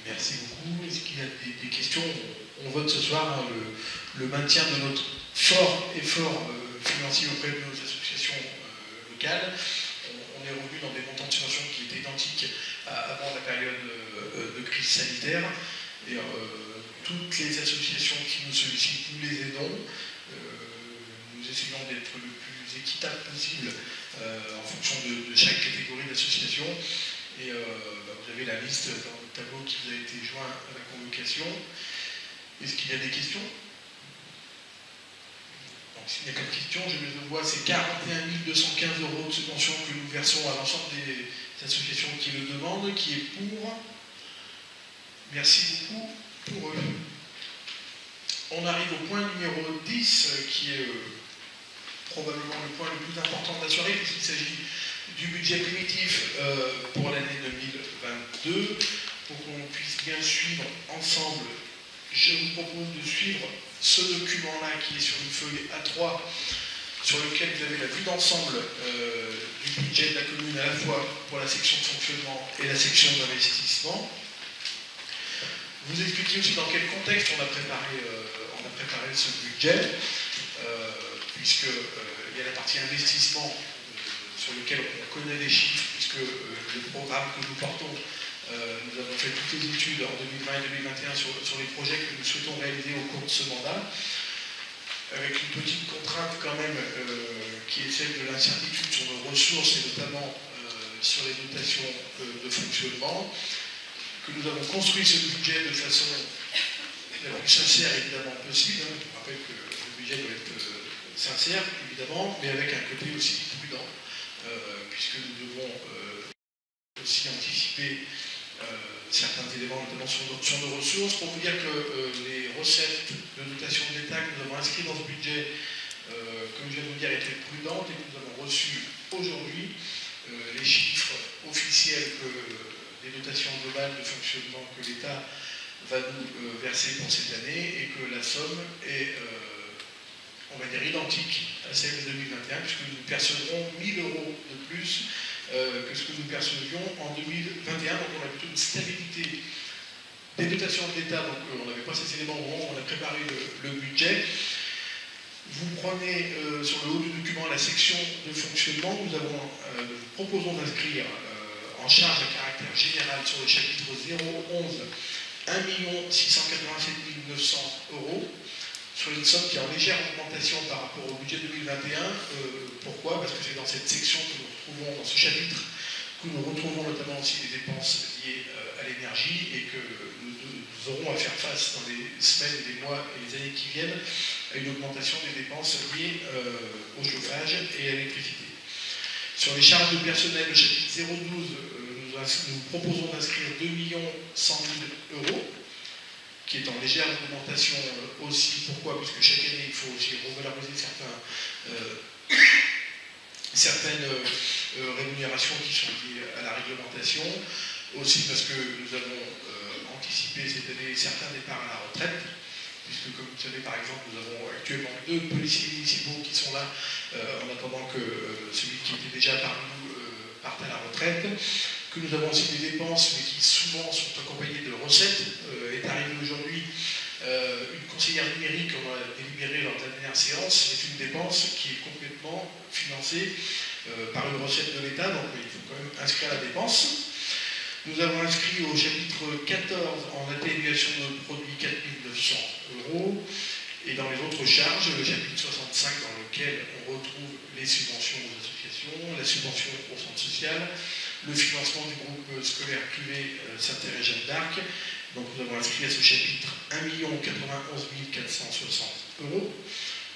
Merci beaucoup. Est-ce qu'il y a des questions? On vote ce soir le maintien de notre fort effort financier auprès de nos associations locales. On est revenu dans des montants de subventions qui étaient identiques avant la période de crise sanitaire. Et toutes les associations qui nous sollicitent, nous les aidons. essayons d'être le plus équitable possible en fonction de chaque catégorie d'association. Et vous avez la liste dans le tableau qui vous a été joint à la convocation. Est-ce qu'il y a des questions? Donc, s'il n'y a pas de questions, je mets au voie ces 41 215 € de subvention que nous versons à l'ensemble des associations qui le demandent. Qui est pour? Merci beaucoup pour eux. On arrive au point numéro 10, qui est probablement le point le plus important de la soirée, puisqu'il s'agit du budget primitif pour l'année 2022. Pour qu'on puisse bien suivre ensemble, je vous propose de suivre ce document-là qui est sur une feuille A3, sur lequel vous avez la vue d'ensemble du budget de la commune, à la fois pour la section de fonctionnement et la section d'investissement. Vous expliquez aussi dans quel contexte on a préparé ce budget, puisqu'il y a la partie investissement sur lequel on connaît les chiffres, puisque le programme que nous portons, nous avons fait toutes les études en 2020 et 2021 sur les projets que nous souhaitons réaliser au cours de ce mandat, avec une petite contrainte quand même qui est celle de l'incertitude sur nos ressources et notamment sur les dotations de fonctionnement, que nous avons construit ce budget de façon la plus sincère évidemment possible. Je rappelle que le budget doit être sincère évidemment, mais avec un côté aussi prudent, puisque nous devons aussi anticiper certains éléments, notamment sur nos ressources. Pour vous dire que les recettes de dotation de l'État que nous avons inscrites dans ce budget, comme je viens de vous dire, étaient prudentes, et que nous avons reçu aujourd'hui les chiffres officiels des dotations globales de fonctionnement que l'État va nous verser pour cette année, et que la somme est, on va dire, identique à celle de 2021, puisque nous percevrons 1 000 € de plus que ce que nous percevions en 2021. Donc on a plutôt une stabilité des dotations de l'État, donc on n'avait pas ces éléments au moment où on a préparé le budget. Vous prenez sur le haut du document la section de fonctionnement. Nous proposons d'inscrire en charge à caractère général sur le chapitre 011 1 687 900 €, sur une somme qui est en légère augmentation par rapport au budget 2021. Pourquoi? Parce que c'est dans cette section que nous retrouvons, dans ce chapitre, que nous retrouvons notamment aussi les dépenses liées à l'énergie, et que nous aurons à faire face dans les semaines, les mois et les années qui viennent à une augmentation des dépenses liées au chauffage et à l'électricité. Sur les charges de personnel, le chapitre 012, nous proposons d'inscrire 2 100 000 €, qui est en légère augmentation aussi. Pourquoi? Puisque chaque année, il faut aussi revaloriser certaines rémunérations qui sont liées à la réglementation. Aussi parce que nous avons anticipé cette année certains départs à la retraite, puisque comme vous savez, par exemple, nous avons actuellement 2 policiers municipaux qui sont là en attendant que celui qui était déjà parmi nous parte à la retraite, que nous avons aussi des dépenses, mais qui souvent sont accompagnées de recettes. Est arrivée aujourd'hui une conseillère numérique, on a délibéré lors de la dernière séance, c'est une dépense qui est complètement financée par une recette de l'État, donc il faut quand même inscrire la dépense. Nous avons inscrit au chapitre 14 en atténuation de produits 4 900 €, et dans les autres charges, le chapitre 65 dans lequel on retrouve les subventions aux associations, la subvention au centre social, le financement du groupe scolaire privé Saint-Thérèse-Jeanne d'Arc. Donc nous avons inscrit à ce chapitre 1 91 460 €.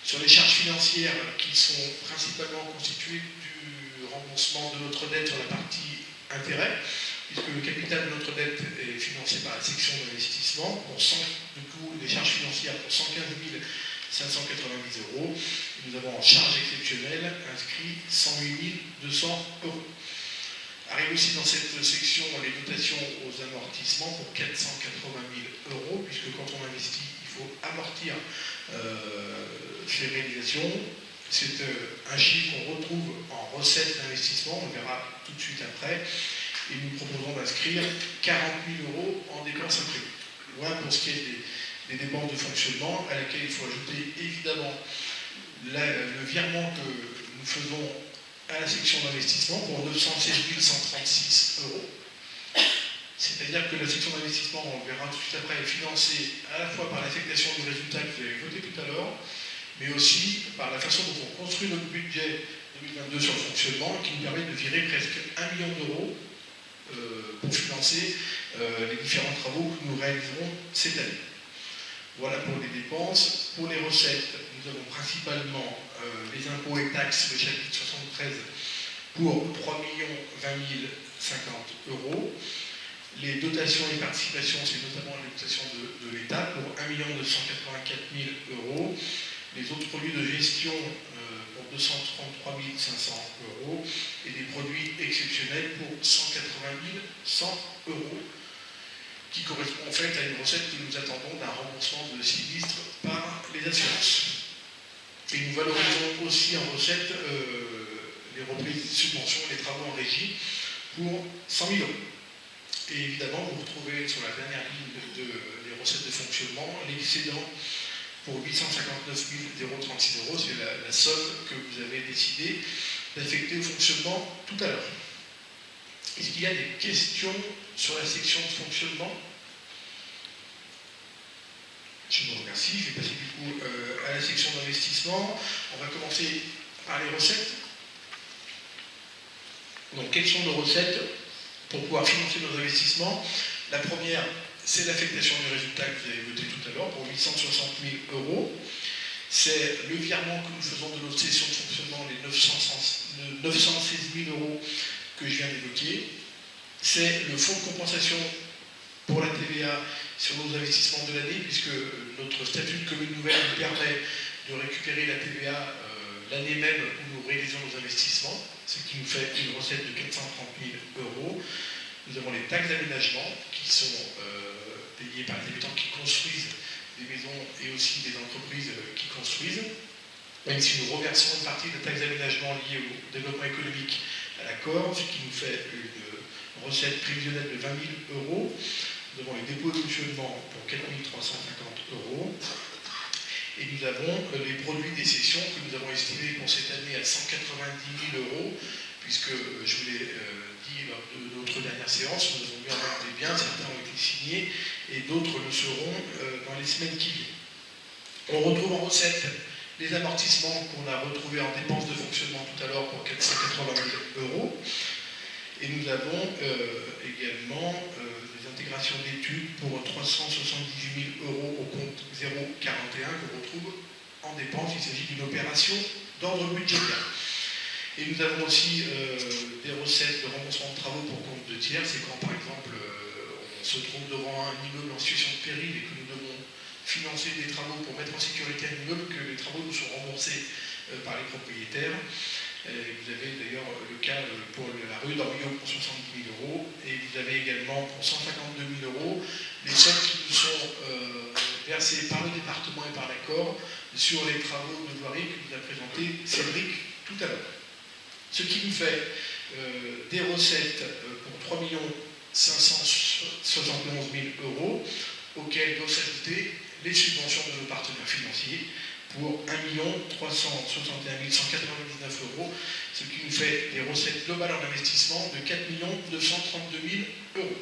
Sur les charges financières qui sont principalement constituées du remboursement de notre dette sur la partie intérêt, puisque le capital de notre dette est financé par la section d'investissement, du coup les charges financières pour 115 590 €. Nous avons en charge exceptionnelle inscrit 108 200 €. Arrive aussi dans cette section les dotations aux amortissements pour 480 000 €, puisque quand on investit, il faut amortir ces réalisations. C'est un chiffre qu'on retrouve en recettes d'investissement, on verra tout de suite après, et nous proposons d'inscrire 40 000 € en dépenses imprévues. Voilà pour ce qui est des dépenses de fonctionnement, à laquelle il faut ajouter évidemment le virement que nous faisons à la section d'investissement pour 916 136 €. C'est-à-dire que la section d'investissement, on le verra tout de suite après, est financée à la fois par l'affectation du résultat que vous avez voté tout à l'heure, mais aussi par la façon dont on construit notre budget 2022 sur le fonctionnement, qui nous permet de virer presque 1 million d'euros pour financer les différents travaux que nous réaliserons cette année. Voilà pour les dépenses. Pour les recettes, nous avons principalement les impôts et taxes, le chapitre 73, pour 3 20 050 euros. Les dotations et participations, c'est notamment les dotations de l'État, pour 1 284 000 euros. Les autres produits de gestion pour 233 500 euros. Et des produits exceptionnels pour 180 100 euros, qui correspond en fait à une recette que nous attendons d'un remboursement de sinistre par les assurances. Et nous valorisons aussi en recette les reprises de subventions, les travaux en régie pour 100 000 euros. Et évidemment, vous retrouvez sur la dernière ligne des recettes de fonctionnement l'excédent pour 859 036 euros. C'est la somme que vous avez décidé d'affecter au fonctionnement tout à l'heure. Est-ce qu'il y a des questions sur la section de fonctionnement? Je vous remercie. Je vais passer du coup à la section d'investissement. On va commencer par les recettes. Donc, quelles sont nos recettes pour pouvoir financer nos investissements? La première, c'est l'affectation du résultat que vous avez voté tout à l'heure pour 860 000 euros. C'est le virement que nous faisons de notre session de fonctionnement, les 916 000 euros que je viens d'évoquer. C'est le fonds de compensation pour la TVA sur nos investissements de l'année, puisque notre statut de commune nouvelle nous permet de récupérer la TVA l'année même où nous réalisons nos investissements, ce qui nous fait une recette de 430 000 euros. Nous avons les taxes d'aménagement qui sont payées par les habitants qui construisent des maisons et aussi des entreprises qui construisent. Même si nous reversons une partie de taxes d'aménagement liées au développement économique à l'accord, ce qui nous fait une recette prévisionnelle de 20 000 euros. Nous avons les dépôts de fonctionnement pour 4 350 euros. Et nous avons les produits des cessions que nous avons estimés pour cette année à 190 000 euros, puisque je vous l'ai dit lors de notre dernière séance, nous avons mis en vente des biens, certains ont été signés et d'autres le seront dans les semaines qui viennent. On retrouve en recette les amortissements qu'on a retrouvés en dépenses de fonctionnement tout à l'heure pour 480 000 euros. Et nous avons également des intégrations d'études pour 378 000 euros au compte 041 qu'on retrouve en dépenses. Il s'agit d'une opération d'ordre budgétaire. Et nous avons aussi des recettes de remboursement de travaux pour compte de tiers. C'est quand, par exemple, on se trouve devant un immeuble en situation de péril et que nous devons financer des travaux pour mettre en sécurité un immeuble, que les travaux nous sont remboursés par les propriétaires. Vous avez d'ailleurs le cas pour la rue d'Ormillon pour 70 000 euros. Et vous avez également pour 152 000 euros les sommes qui nous sont versées par le département et par l'accord sur les travaux de voirie que nous a présenté Cédric tout à l'heure. Ce qui nous fait des recettes pour 3 571 000 euros, auxquelles doivent s'ajouter les subventions de nos partenaires financiers pour 1 361 199 euros, ce qui nous fait des recettes globales en investissement de 4 232 000 euros.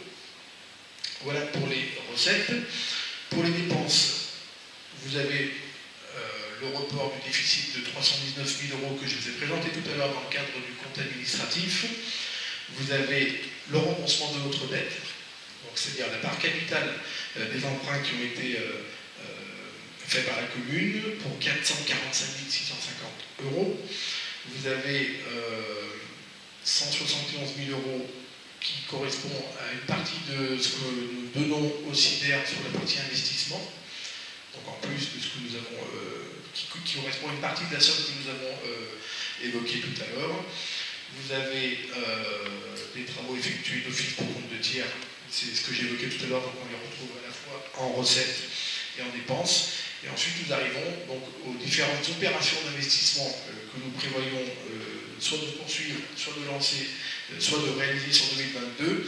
Voilà pour les recettes. Pour les dépenses, vous avez le report du déficit de 319 000 euros que je vous ai présenté tout à l'heure dans le cadre du compte administratif. Vous avez le remboursement de votre dette, c'est-à-dire la part capitale des emprunts qui ont été faits par la commune pour 445 650 euros. Vous avez 171 000 euros qui correspond à une partie de ce que nous donnons au CIDER sur la partie investissement. Donc en plus de ce que nous avons, qui correspond à une partie de la somme que nous avons évoquée tout à l'heure. Vous avez des travaux effectués d'office pour compte de tiers, c'est ce que j'ai évoqué tout à l'heure, donc on les retrouve à la fois en recettes et en dépenses. Et ensuite nous arrivons donc aux différentes opérations d'investissement que nous prévoyons soit de poursuivre, soit de lancer, soit de réaliser sur 2022.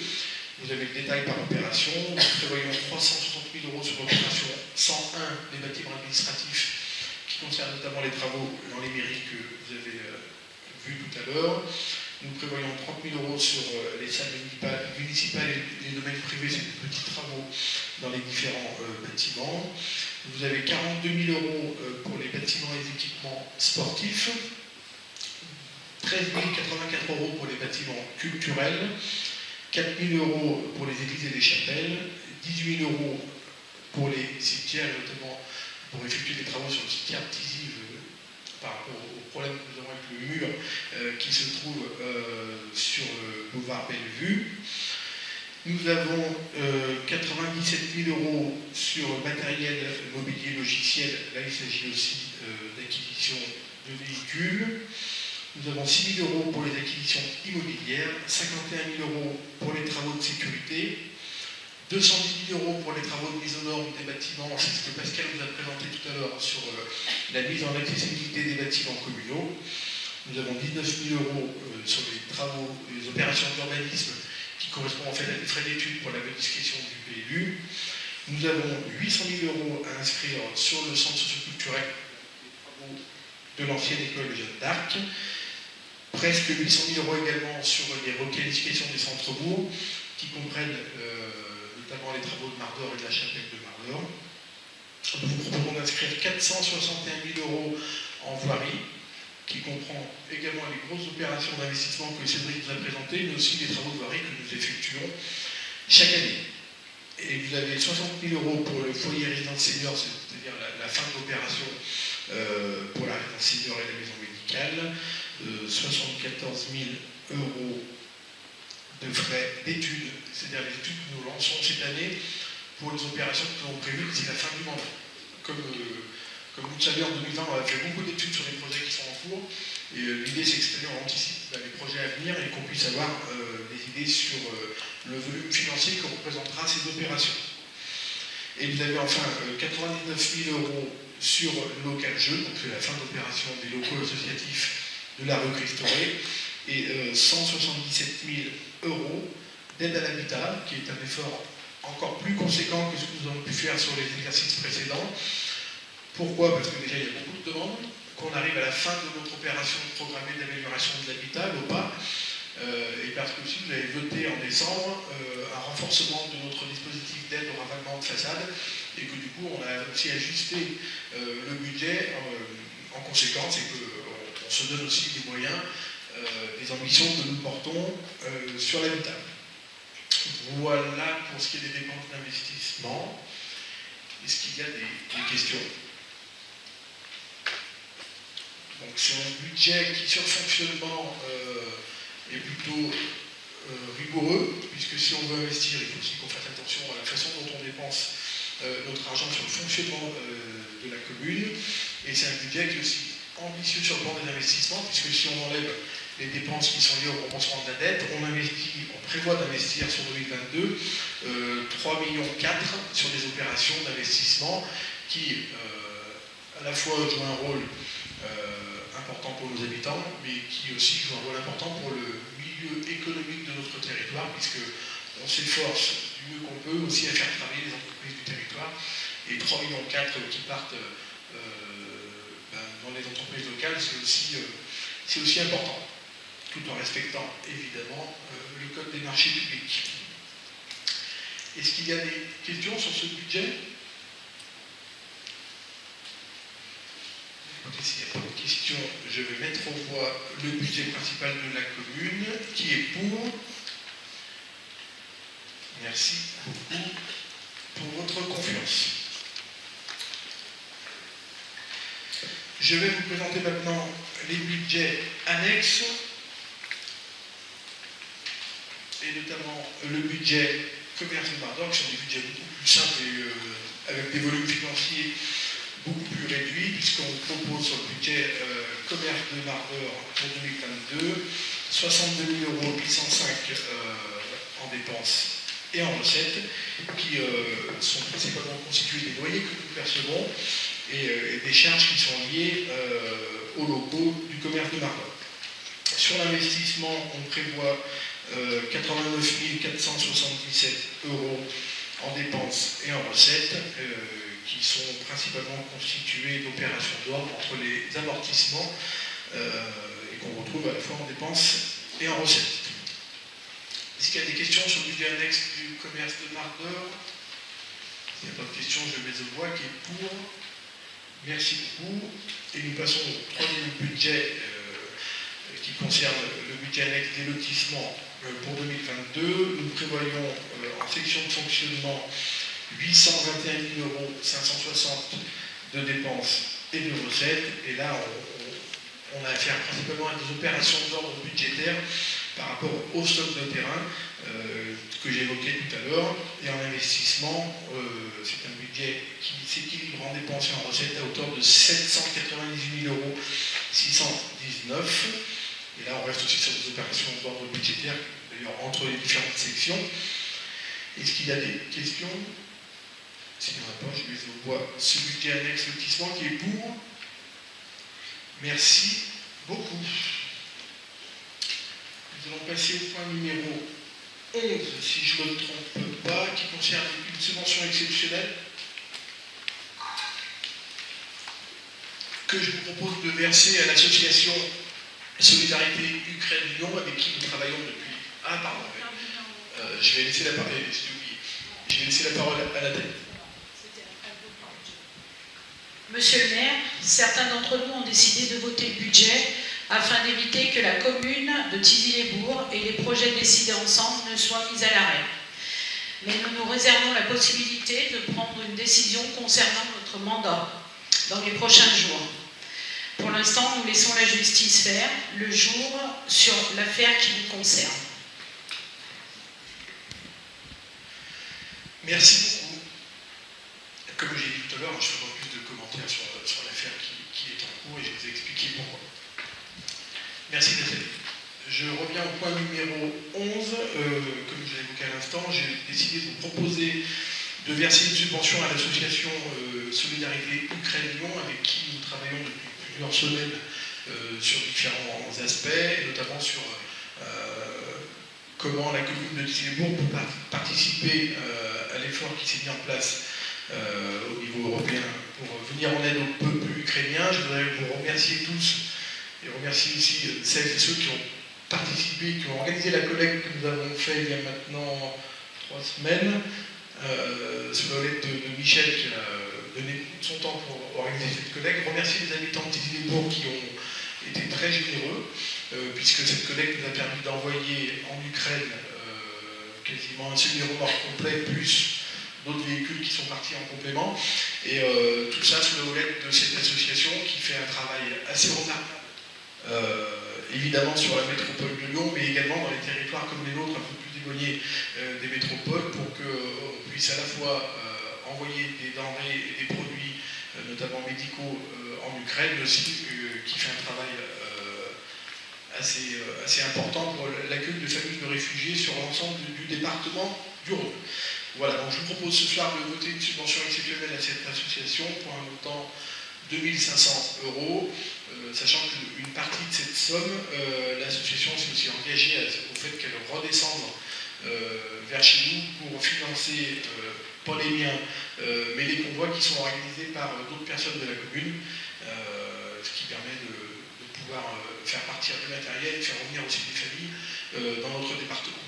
Vous avez le détail par opération. Nous prévoyons 360 000 euros sur l'opération 101 des bâtiments administratifs qui concerne notamment les travaux dans les mairies que vous avez vus tout à l'heure. Nous prévoyons 30 000 euros sur les salles municipales et les domaines privés, c'est des petits travaux dans les différents bâtiments. Vous avez 42 000 euros pour les bâtiments et les équipements sportifs, 13 084 euros pour les bâtiments culturels, 4 000 euros pour les églises et les chapelles, 18 000 euros pour les cimetières, notamment pour effectuer des travaux sur le cimetière Tizy par rapport au problème que nous avons avec le mur qui se trouve sur le boulevard Bellevue. Nous avons 97 000 euros sur le matériel mobilier logiciel. Là, il s'agit aussi d'acquisition de véhicules. Nous avons 6 000 euros pour les acquisitions immobilières, 51 000 euros pour les travaux de sécurité, 210 000 euros pour les travaux de mise aux normes des bâtiments. C'est ce que Pascal vous a présenté tout à l'heure sur la mise en accessibilité des bâtiments communaux. Nous avons 19 000 euros sur les travaux, les opérations d'urbanisme qui correspondent en fait à des frais d'études pour la modification du PLU. Nous avons 800 000 euros à inscrire sur le centre socioculturel de l'ancienne école Jeanne d'Arc. Presque 800 000 euros également sur les requalifications des centres-bourgs qui comprennent notamment les travaux de Mardor et de la chapelle de Mardor. Nous vous proposons d'inscrire 461 000 euros en voirie, qui comprend également les grosses opérations d'investissement que Cédric nous a présentées, mais aussi les travaux de voirie que nous effectuons chaque année. Et vous avez 60 000 euros pour le foyer résidence senior, c'est-à-dire la fin de l'opération pour la résidence senior et la maison médicale, 74 000 euros de frais d'études, c'est-à-dire les études que nous lançons cette année pour les opérations que nous avons prévues d'ici la fin du mandat. Comme vous le savez, en 2020, on a fait beaucoup d'études sur les projets qui sont en cours, et l'idée c'est que cette année on anticipe les projets à venir et qu'on puisse avoir des idées sur le volume financier que représentera ces opérations. Et vous avez enfin 99 000 euros sur le local jeu, donc c'est la fin d'opération des locaux associatifs de la rue Christoré, et 177 000 euros d'aide à l'habitat, qui est un effort encore plus conséquent que ce que nous avons pu faire sur les exercices précédents. Pourquoi? Parce que déjà il y a beaucoup de demandes, qu'on arrive à la fin de notre opération programmée d'amélioration de l'habitat, l'OPA, et parce que aussi vous avez voté en décembre un renforcement de notre dispositif d'aide au ravalement de façade, et que du coup on a aussi ajusté le budget en conséquence, et qu'on se donne aussi des moyens des ambitions que nous portons sur l'habitat. Voilà pour ce qui est des dépenses d'investissement. Est-ce qu'il y a des questions? Donc c'est un budget qui sur le fonctionnement est plutôt rigoureux, puisque si on veut investir, il faut aussi qu'on fasse attention à la façon dont on dépense notre argent sur le fonctionnement de la commune. Et c'est un budget qui est aussi ambitieux sur le plan des investissements, puisque si on enlève les dépenses qui sont liées au remboursement de la dette, on prévoit d'investir sur 2022 3,4 millions sur des opérations d'investissement qui à la fois jouent un rôle important pour nos habitants, mais qui aussi jouent un rôle important pour le milieu économique de notre territoire, puisqu'on s'efforce du mieux qu'on peut aussi à faire travailler les entreprises du territoire, et 3,4 millions qui partent dans les entreprises locales, c'est aussi important, tout en respectant évidemment le code des marchés publics. Est-ce qu'il y a des questions sur ce budget? S'il n'y a pas de questions, je vais mettre en voie le budget principal de la commune, qui est pour. Merci beaucoup pour votre confiance. Je vais vous présenter maintenant les budgets annexes, et notamment le budget commerce de Mardor, qui sont des budgets beaucoup plus simples et avec des volumes financiers beaucoup plus réduits, puisqu'on propose sur le budget commerce de Mardor pour 2022 62 805 € en dépenses et en recettes, qui sont principalement constitués des loyers que nous percevons et des charges qui sont liées aux locaux du commerce de Mardor. Sur l'investissement, on prévoit 89 477 € en dépenses et en recettes, qui sont principalement constitués d'opérations d'ordre entre les amortissements et qu'on retrouve à la fois en dépenses et en recettes. Est-ce qu'il y a des questions sur le budget annexe du commerce de Mardeur? S'il n'y a pas de questions, je mets aux voix. Qui est pour? Merci beaucoup. Et nous passons au troisième budget qui concerne le budget annexe des lotissements pour 2022. Nous prévoyons en section de fonctionnement 821 560 de dépenses et de recettes. Et là, on a affaire principalement à des opérations d'ordre budgétaire par rapport au stock de terrain que j'évoquais tout à l'heure. Et en investissement, c'est un budget qui s'équilibre en dépenses et en recettes à hauteur de 798 619. Et là, on reste aussi sur des opérations d'ordre budgétaire, d'ailleurs, entre les différentes sections. Est-ce qu'il y a des questions? S'il n'y en a pas, je mets aux voix ce budget annexe lotissement qui est pour. Merci beaucoup. Nous allons passer au point numéro 11, si je ne me trompe pas, qui concerne une subvention exceptionnelle que je vous propose de verser à l'association Solidarité Ukraine-Lyon, avec qui nous travaillons depuis... Ah, pardon. Je vais laisser la parole. Je vais laisser la parole à la tête. Monsieur le maire, certains d'entre nous ont décidé de voter le budget afin d'éviter que la commune de Thizy-les-Bourgs et les projets décidés ensemble ne soient mis à l'arrêt. Mais nous nous réservons la possibilité de prendre une décision concernant notre mandat dans les prochains jours. Pour l'instant, nous laissons la justice faire le jour sur l'affaire qui nous concerne. Merci beaucoup. Comme j'ai dit tout à l'heure, je ferai plus de commentaires sur l'affaire qui est en cours et je vous ai expliqué pourquoi. Merci Nathalie. Je reviens au point numéro 11. Comme je l'ai évoqué à l'instant, j'ai décidé de vous proposer de verser une subvention à l'association Solidarité Ukraine-Lyon, avec qui nous travaillons depuis plusieurs semaines sur différents aspects, et notamment sur comment la commune de Thizy-les-Bourgs peut participer à l'effort qui s'est mis en place au niveau européen pour venir en aide au peuple ukrainien. Je voudrais vous remercier tous et remercier aussi celles et ceux qui ont participé, qui ont organisé la collecte que nous avons fait il y a maintenant 3 semaines, sous la houlette de Michel qui a donné son temps pour organiser cette collecte. Remercier les habitants de Thizy-les-Bourgs qui ont été très généreux, puisque cette collecte nous a permis d'envoyer en Ukraine quasiment un semi-remorque complet, plus d'autres véhicules qui sont partis en complément. Et tout ça sous la houlette de cette association qui fait un travail assez remarquable, évidemment sur la métropole de Lyon, mais également dans les territoires comme les nôtres, un peu plus éloignés des métropoles, pour qu'on puisse à la fois envoyer des denrées et des produits, notamment médicaux, en Ukraine, mais aussi qui fait un travail assez important pour l'accueil de familles de réfugiés sur l'ensemble du département du Rhône. Voilà, donc je vous propose ce soir de voter une subvention exceptionnelle à cette association pour un montant de 2 500 €, sachant qu'une partie de cette somme, l'association s'est aussi engagée au fait qu'elle redescende vers chez nous pour financer, pas les miens, mais les convois qui sont organisés par d'autres personnes de la commune, ce qui permet de pouvoir faire partir du matériel et faire revenir aussi des familles dans notre département.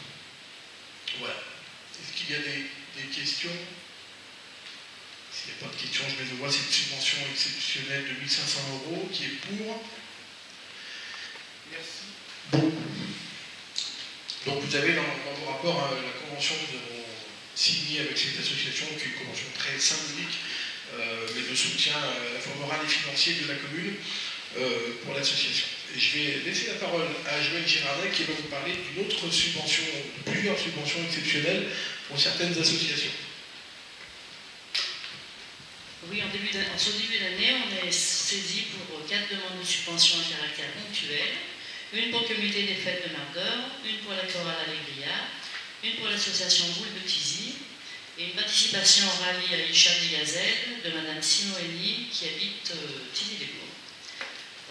Voilà. Est-ce qu'il y a des questions? S'il n'y a pas de questions, je mets de voix cette subvention exceptionnelle de 1 500 € qui est pour. Merci beaucoup. Donc vous avez dans vos rapports la convention que nous avons signée avec cette association, qui est une convention très symbolique, mais de soutien à la fois moral et financier de la commune pour l'association. Et je vais laisser la parole à Joël Girardet qui va vous parler d'une autre subvention, de plusieurs subventions exceptionnelles pour certaines associations. Oui, en ce début d'année, on est saisi pour 4 demandes de subvention à caractère ponctuel. Une pour le comité des fêtes de Mardeur, une pour la chorale Allegria, une pour l'association Boule de Thizy, et une participation au rallye à Isha de Gazelle de Madame Simoeni qui habite Thizy-les-Bourgs.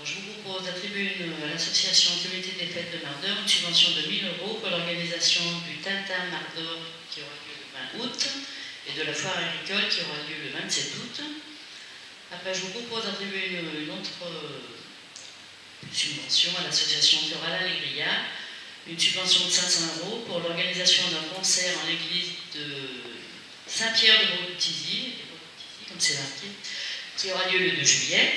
Je vous propose d'attribuer à l'association Comité des fêtes de Mardeur une subvention de 1 000 € pour l'organisation du Tintin Mardeur qui aura lieu le 20 août et de la foire agricole qui aura lieu le 27 août. Après, je vous propose d'attribuer une autre subvention à l'association Chorale Allegria une subvention de 500 € pour l'organisation d'un concert en l'église de Saint-Pierre de Brou-de-Tizy, comme c'est marqué, qui aura lieu le 2 juillet,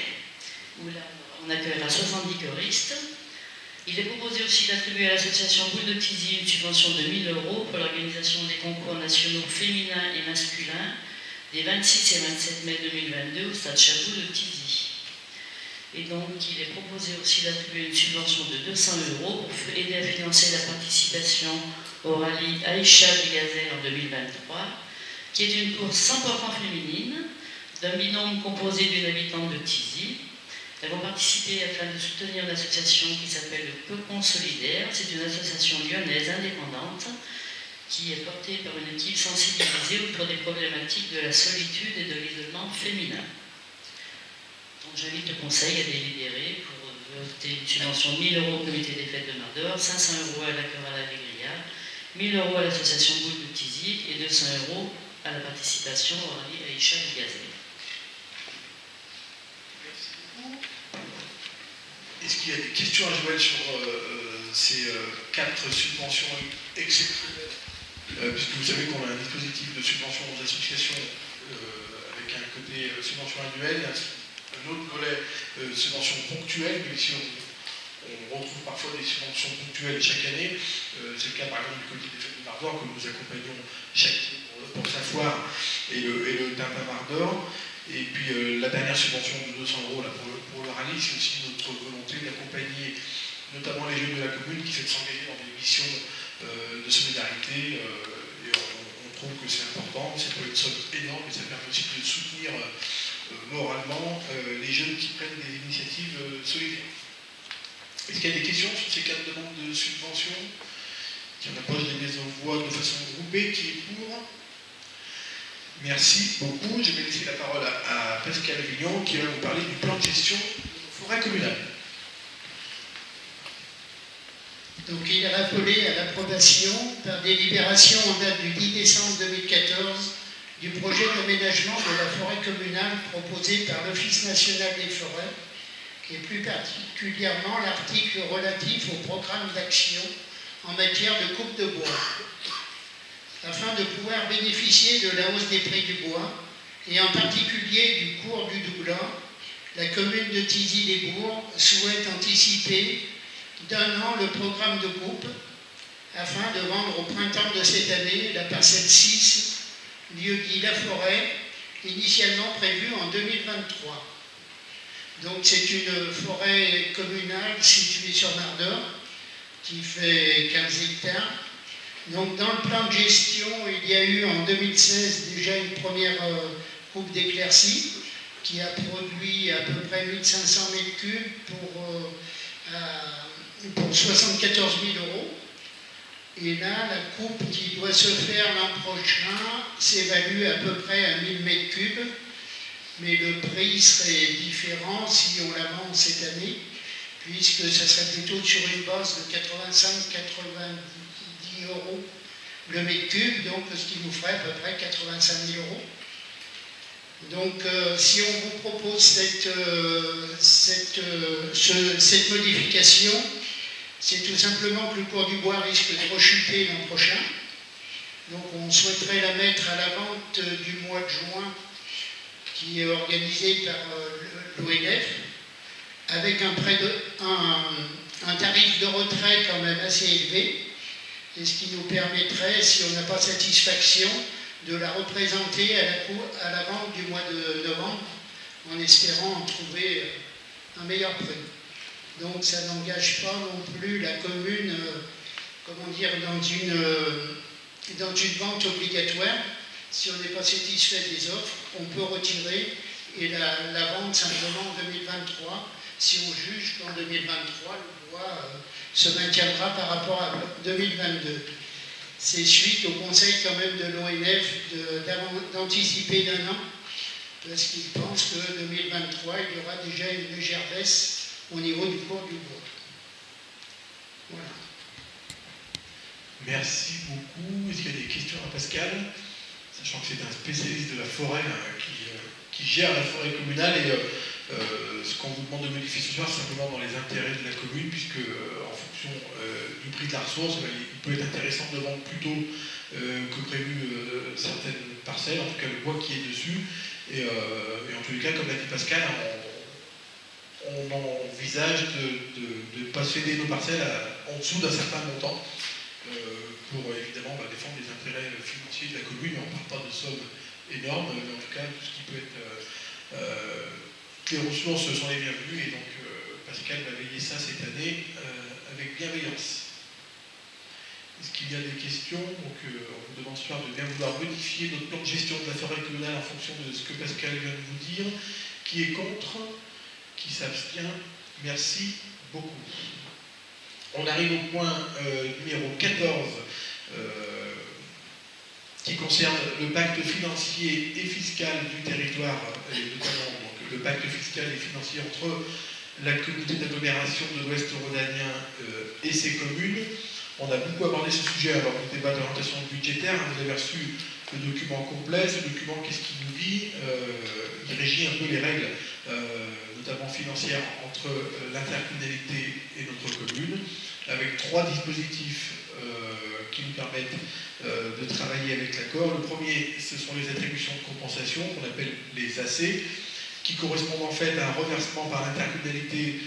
où là, on accueillera 70 choristes. Il est proposé aussi d'attribuer à l'association Boule de Tizy une subvention de 1 000 € pour l'organisation des concours nationaux féminins et masculins des 26 et 27 mai 2022 au stade Chabot de Tizy. Et donc, il est proposé aussi d'attribuer une subvention de 200 € pour aider à financer la participation au rallye Aïcha Bigazet en 2023, qui est une course 100% féminine d'un binôme composé d'une habitante de Tizy. Elles vont participer afin de soutenir l'association qui s'appelle le Cocon Solidaire. C'est une association lyonnaise indépendante qui est portée par une équipe sensibilisée autour des problématiques de la solitude et de l'isolement féminin. Donc j'invite le Conseil à délibérer pour voter une subvention de 1 000 € au comité des fêtes de Mardor, 500 € à la chorale Allégria, 1 000 € à l'association Boule de Tizy et 200 € à la participation au rallye Aïcha Bigazet. Est-ce qu'il y a des questions à Joël sur ces 4 subventions exceptionnelles puisque vous savez qu'on a un dispositif de subvention aux associations avec un côté subvention annuelle, un autre volet subvention ponctuelle, mais ici on retrouve parfois des subventions ponctuelles chaque année. C'est le cas par exemple du comité des fêtes de Mardor que nous accompagnons chaque année pour sa foire et le Timpin Mardor. Et puis la dernière subvention de 200 € là, pour le rallye, c'est aussi notre volonté d'accompagner notamment les jeunes de la commune qui souhaitent s'engager dans des missions de solidarité. Et on trouve que c'est important, c'est pas une somme énorme, mais ça permet aussi de soutenir moralement les jeunes qui prennent des initiatives solidaires. Est-ce qu'il y a des questions sur ces 4 demandes de subvention? Si on n'a pas, je les mets en voix de façon groupée. Qui est pour? Merci beaucoup. Je vais laisser la parole à Pascal Vignon qui va vous parler du plan de gestion de nos forêts communales. Donc il est rappelé à l'approbation par délibération en date du 10 décembre 2014 du projet d'aménagement de la forêt communale proposé par l'Office national des forêts et plus particulièrement l'article relatif au programme d'action en matière de coupe de bois. Afin de pouvoir bénéficier de la hausse des prix du bois, et en particulier du cours du doublant, la commune de Tizy-les-Bourgs souhaite anticiper d'1 an le programme de coupe, afin de vendre au printemps de cette année la parcelle 6, lieu-dit La Forêt, initialement prévue en 2023. Donc c'est une forêt communale située sur Mardor, qui fait 15 hectares. Donc dans le plan de gestion, il y a eu en 2016 déjà une première coupe d'éclaircie qui a produit à peu près 1500 m3 pour 74 000 €. Et là, la coupe qui doit se faire l'an prochain s'évalue à peu près à 1000 m3, mais le prix serait différent si on la vend cette année, puisque ça serait plutôt sur une base de 85-90 € le mètre cube, donc ce qui nous ferait à peu près 85 000 €. Donc si on vous propose cette modification, c'est tout simplement que le cours du bois risque de rechuter l'an prochain. Donc on souhaiterait la mettre à la vente du mois de juin, qui est organisé par l'ONF, avec un tarif de retrait quand même assez élevé, et ce qui nous permettrait, si on n'a pas satisfaction, de la représenter à la vente du mois de novembre, en espérant en trouver un meilleur prix. Donc ça n'engage pas non plus la commune, dans une vente obligatoire. Si on n'est pas satisfait des offres, on peut retirer et la vendre simplement en 2023, si on juge qu'en 2023, le bois se maintiendra par rapport à 2022. C'est suite au conseil quand même de l'ONF d'anticiper d'1 an, parce qu'ils pensent que 2023, il y aura déjà une légère baisse au niveau du cours du bois. Voilà. Merci beaucoup. Est-ce qu'il y a des questions à Pascal? Sachant que c'est un spécialiste de la forêt qui gère la forêt communale et Ce qu'on vous demande de modifier ce soir, c'est simplement dans les intérêts de la commune, puisque en fonction du prix de la ressource, il peut être intéressant de vendre plus tôt que prévu certaines parcelles, en tout cas le bois qui est dessus. Et en tous les cas, comme l'a dit Pascal, on envisage de ne pas céder nos parcelles en dessous d'un certain montant pour évidemment défendre les intérêts financiers de la commune. On ne parle pas de sommes énormes, mais en tout cas, tout ce qui peut être... les ressources sont les bienvenues et donc Pascal va veiller ça cette année avec bienveillance. Est-ce qu'il y a des questions? Donc, on vous demande ce soir de bien vouloir modifier notre plan de gestion de la forêt communale en fonction de ce que Pascal vient de vous dire. Qui est contre? Qui s'abstient? Merci beaucoup. On arrive au point numéro 14 qui concerne le pacte financier et fiscal du territoire, et notamment donc, le pacte fiscal et financier entre la communauté d'agglomération de l'Ouest rhodanien et ses communes. On a beaucoup abordé ce sujet lors du débat d'orientation budgétaire. Vous avez reçu le document complet. Ce document, qu'est-ce qu'il nous dit? Il régit un peu les règles, notamment financières, entre l'intercommunalité et notre commune, avec 3 dispositifs qui nous permettent de travailler avec l'accord. Le premier, ce sont les attributions de compensation, qu'on appelle les AC, qui correspondent en fait à un reversement par l'intercommunalité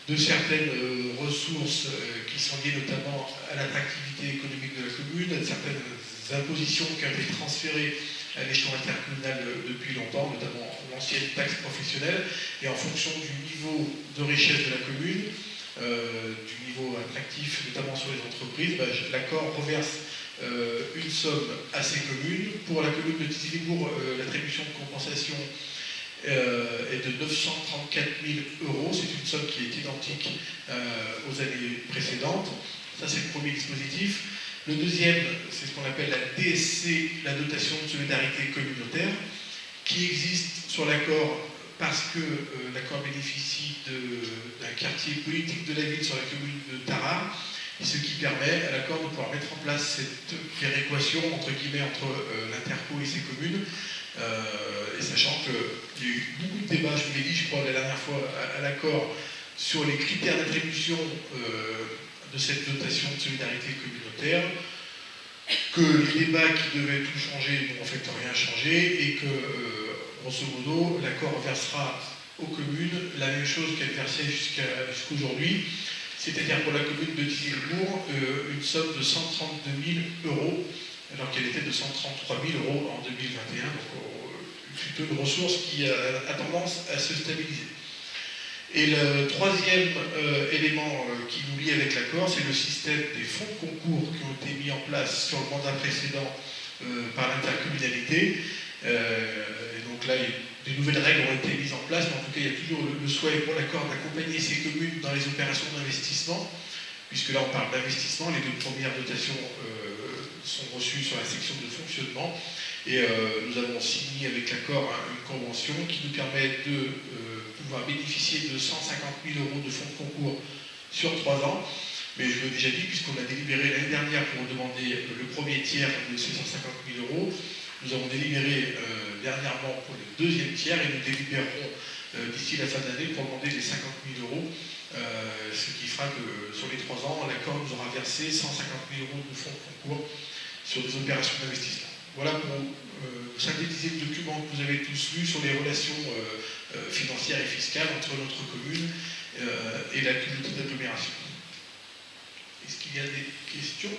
de certaines ressources qui sont liées notamment à l'attractivité économique de la commune, à certaines impositions qui ont été transférées à l'échelon intercommunal depuis longtemps, notamment l'ancienne taxe professionnelle, et en fonction du niveau de richesse de la commune, du niveau attractif, notamment sur les entreprises, l'accord reverse une somme à ces communes. Pour la commune de Tizy-les-Bourgs, l'attribution de compensation est de 934 000 €. C'est une somme qui est identique aux années précédentes. Ça, c'est le premier dispositif. Le deuxième, c'est ce qu'on appelle la DSC, la dotation de solidarité communautaire, qui existe sur l'accord parce que l'accord bénéficie d'un quartier politique de la ville sur la commune de Tarare, et ce qui permet à l'accord de pouvoir mettre en place cette péréquation entre guillemets entre l'Interco et ses communes, et sachant qu'il y a eu beaucoup de débats, je vous l'ai dit, je crois, la dernière fois à l'accord sur les critères d'attribution de cette dotation de solidarité communautaire, que les débats qui devaient tout changer n'ont en fait rien changé, et que grosso modo, l'accord versera aux communes la même chose qu'elle versait jusqu'aujourd'hui, c'est-à-dire pour la commune de Tizy-les-Bourgs, une somme de 132 000 €, alors qu'elle était de 133 000 € en 2021, donc plutôt une ressource qui a tendance à se stabiliser. Et le troisième élément qui nous lie avec l'accord, c'est le système des fonds de concours qui ont été mis en place sur le mandat précédent par l'intercommunalité. Et donc là, des nouvelles règles ont été mises en place, mais en tout cas, il y a toujours le souhait pour l'accord d'accompagner ces communes dans les opérations d'investissement, puisque là, on parle d'investissement. Les 2 premières dotations sont reçues sur la section de fonctionnement. Et nous avons signé avec l'accord une convention qui nous permet de pouvoir bénéficier de 150 000 € de fonds de concours sur 3 ans. Mais je l'ai déjà dit, puisqu'on a délibéré l'année dernière pour demander le premier tiers de ces 150 000 €, nous avons délibéré dernièrement pour le deuxième tiers, et nous délibérerons d'ici la fin de l'année pour demander les 50 000 €, ce qui fera que sur les 3 ans, l'accord nous aura versé 150 000 € de fonds de concours sur des opérations d'investissement. Voilà pour synthétiser le document que vous avez tous lu sur les relations financières et fiscales entre notre commune et la communauté d'agglomération. Est-ce qu'il y a des questions?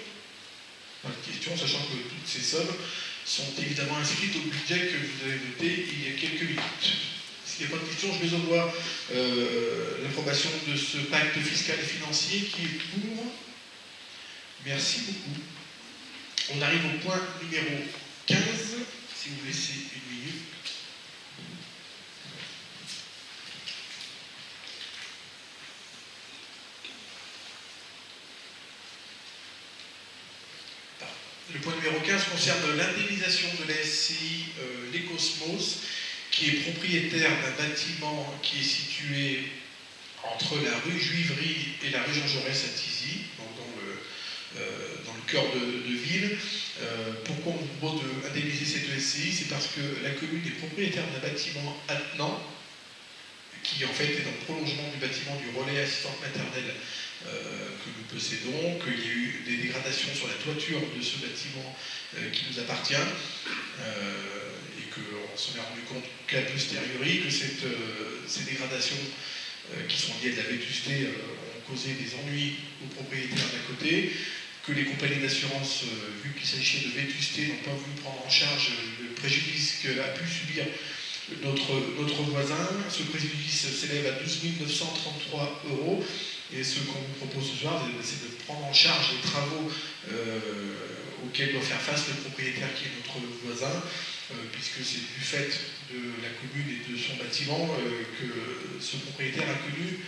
Pas de questions, sachant que toutes ces sommes sont évidemment inscrites au budget que vous avez voté il y a quelques minutes. S'il n'y a pas de questions, je mets au voie l'approbation de ce pacte fiscal et financier qui est pour. Merci beaucoup. On arrive au point numéro 15, si vous laissez une minute. Le point numéro 15 concerne l'indemnisation de la SCI Les Cosmos, qui est propriétaire d'un bâtiment qui est situé entre la rue Juivry et la rue Jean Jaurès à Tizy, donc dans le cœur de ville. Pourquoi on vous propose d'indemniser cette SCI? C'est parce que la commune est propriétaire d'un bâtiment attenant qui en fait est dans le prolongement du bâtiment du relais assistante maternelle que nous possédons, qu'il y a eu des dégradations sur la toiture de ce bâtiment qui nous appartient, et qu'on s'en est rendu compte qu'à posteriori, que ces dégradations qui sont liées à de la vétusté ont causé des ennuis aux propriétaires d'à côté, que les compagnies d'assurance, vu qu'il s'agissait de vétusté, n'ont pas voulu prendre en charge le préjudice qu'a pu subir notre voisin. Ce préjudice s'élève à 12 933 €. Et ce qu'on vous propose ce soir, c'est de prendre en charge les travaux auxquels doit faire face le propriétaire qui est notre voisin, puisque c'est du fait de la commune et de son bâtiment que ce propriétaire a connu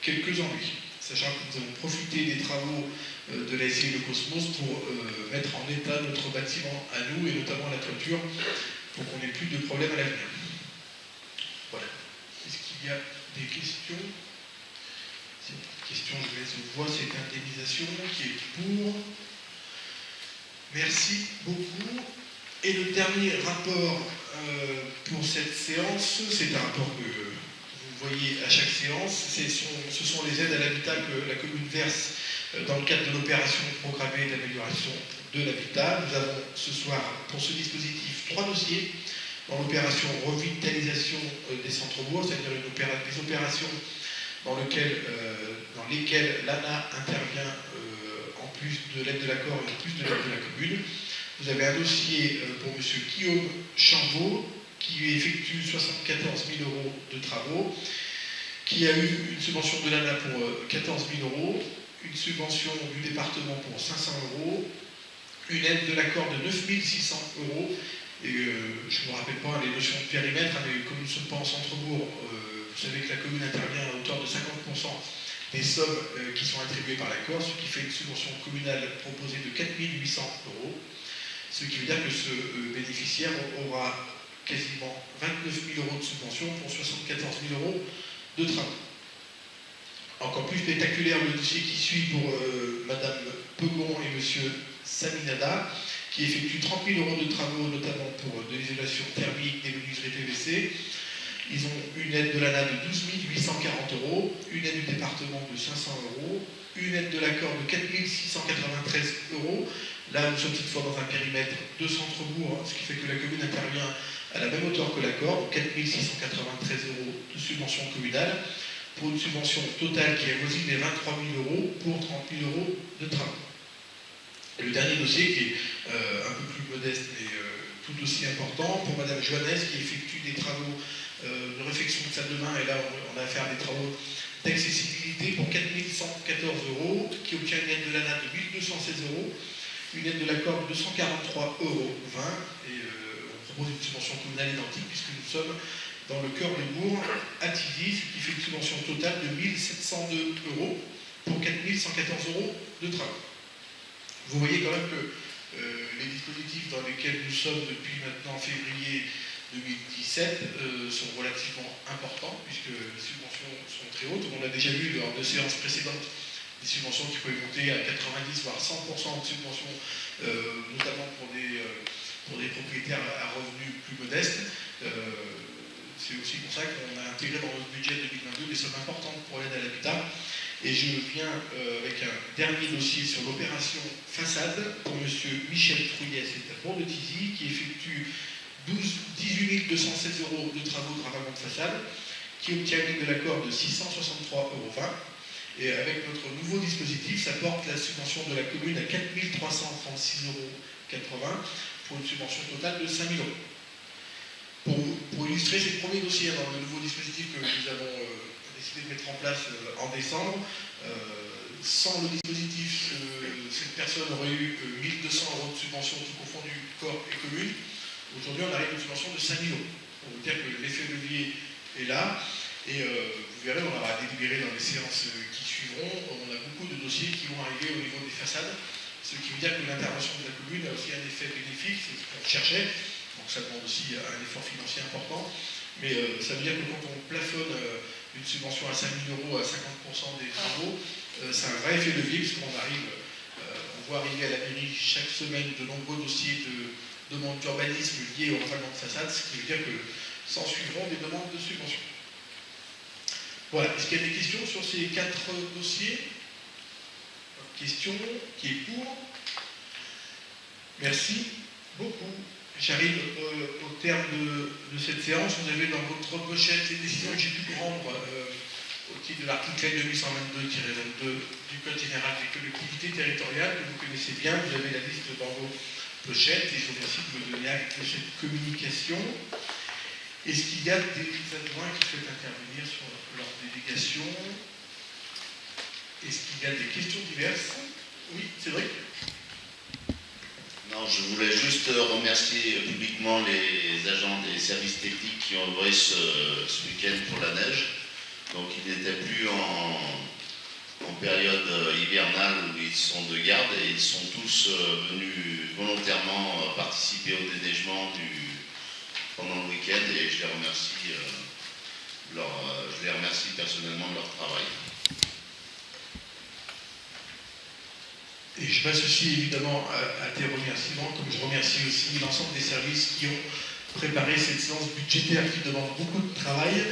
quelques ennuis. Sachant que nous avons profité des travaux de la SCI Le Cosmos pour mettre en état notre bâtiment à nous, et notamment la toiture, pour qu'on n'ait plus de problème à l'avenir. Voilà. Est-ce qu'il y a des questions ? C'est une question, je laisse aux voix, cette indemnisation qui est pour. Merci beaucoup. Et le dernier rapport pour cette séance, c'est un rapport que vous voyez à chaque séance, ce sont les aides à l'habitat que la commune verse dans le cadre de l'opération programmée d'amélioration de l'habitat. Nous avons ce soir, pour ce dispositif, 3 dossiers dans l'opération revitalisation des centres-bourgs, c'est-à-dire des opérations dans lesquelles l'ANA intervient en plus de l'aide de l'accord et en plus de l'aide de la commune. Vous avez un dossier pour M. Guillaume Chambaud, qui effectue 74 000 € de travaux, qui a eu une subvention de l'ANA pour 14 000 €, une subvention du département pour 500 €, une aide de l'accord de 9 600 €, et je ne me rappelle pas les notions de périmètre, mais comme nous ne sommes pas en centre-bourg, vous savez que la commune intervient à hauteur de 50% des sommes qui sont attribuées par l'accord, ce qui fait une subvention communale proposée de 4 800 €, ce qui veut dire que ce bénéficiaire aura quasiment 29 000 € de subvention pour 74 000 € de travaux. Encore plus spectaculaire le dossier qui suit pour Madame Pegon et Monsieur Saminada, qui effectuent 30 000 € de travaux, notamment pour de l'isolation thermique des menuiseries PVC. Ils ont une aide de l'ANA de 12 840 €, une aide du département de 500 €, une aide de l'accord de 4 693 €. Là, nous sommes cette fois dans un périmètre de centre-bourg, ce qui fait que la commune intervient à la même hauteur que l'accord, 4 693 € de subvention communale, pour une subvention totale qui avoisine les 23 000 € pour 30 000 € de travaux. Et le dernier dossier, qui est un peu plus modeste, mais tout aussi important, pour Madame Joannès, qui effectue des travaux de réfection de salle de bain, et là on a affaire à des travaux d'accessibilité pour 4 114 €, qui obtient une aide de l'ANA de 1 216 €, une aide de l'accord de 243,20 €, et on propose une subvention communale identique, puisque nous sommes dans le cœur du bourg, à Tizy, ce qui fait une subvention totale de 1 702 € pour 4 114 € de travaux. Vous voyez quand même que les dispositifs dans lesquels nous sommes depuis maintenant février 2017 sont relativement importants, puisque les subventions sont très hautes. On l'a déjà vu lors de séances précédentes, des subventions qui pouvaient monter à 90 voire 100% de subventions, notamment pour des propriétaires à revenus plus modestes. C'est aussi pour ça qu'on a intégré dans notre budget 2022 des sommes importantes pour l'aide à l'habitat. Et je viens avec un dernier dossier sur l'opération façade pour M. Michel Trouillet, c'est à Bourg-de-Tizy, qui effectue 18 216 € de travaux de ravalement de façade, qui obtient une aide de l'accord de 663,20 €. Et avec notre nouveau dispositif, ça porte la subvention de la commune à 4 336,80 € pour une subvention totale de 5 000 €. Pour illustrer ces premiers dossiers dans le nouveau dispositif que nous avons décidé de mettre en place en décembre, sans le dispositif, cette personne aurait eu 1 200 € de subvention, tout confondu, corps et commune. Aujourd'hui, on arrive à une subvention de 5 000 €. Pour vous dire que l'effet levier est là. Et vous verrez, on aura délibéré dans les séances qui suivront. On a beaucoup de dossiers qui vont arriver au niveau des façades, ce qui veut dire que l'intervention de la commune a aussi un effet bénéfique, c'est ce qu'on cherchait. Donc ça demande aussi un effort financier important. Mais ça veut dire que quand on plafonne une subvention à 5 000 € à 50% des travaux, c'est un vrai effet levier, puisqu'on arrive, on voit arriver à la mairie chaque semaine de nombreux dossiers de demandes d'urbanisme liées au ravalement de façade, ce qui veut dire que s'en suivront des demandes de subvention. Voilà, est-ce qu'il y a des questions sur ces 4 dossiers? Question, qui est pour? Merci beaucoup. J'arrive au terme de cette séance. Vous avez dans votre pochette les décisions que j'ai pu prendre au titre de l'article 2122-22 du Code général des collectivités territoriales, que vous connaissez bien. Vous avez la liste dans vos pochettes et je vous remercie de me donner acte de cette communication. Est-ce qu'il y a des adjoints qui souhaitent intervenir sur leur délégation? Est-ce qu'il y a des questions diverses? Oui, c'est vrai. Non, je voulais juste remercier publiquement les agents des services techniques qui ont œuvré ce week-end pour la neige. Donc ils n'étaient plus en période hivernale où ils sont de garde et ils sont tous venus volontairement participer au déneigement pendant le week-end et je les remercie personnellement de leur travail. Et je m'associe évidemment à tes remerciements, comme je remercie aussi l'ensemble des services qui ont préparé cette séance budgétaire qui demande beaucoup de travail,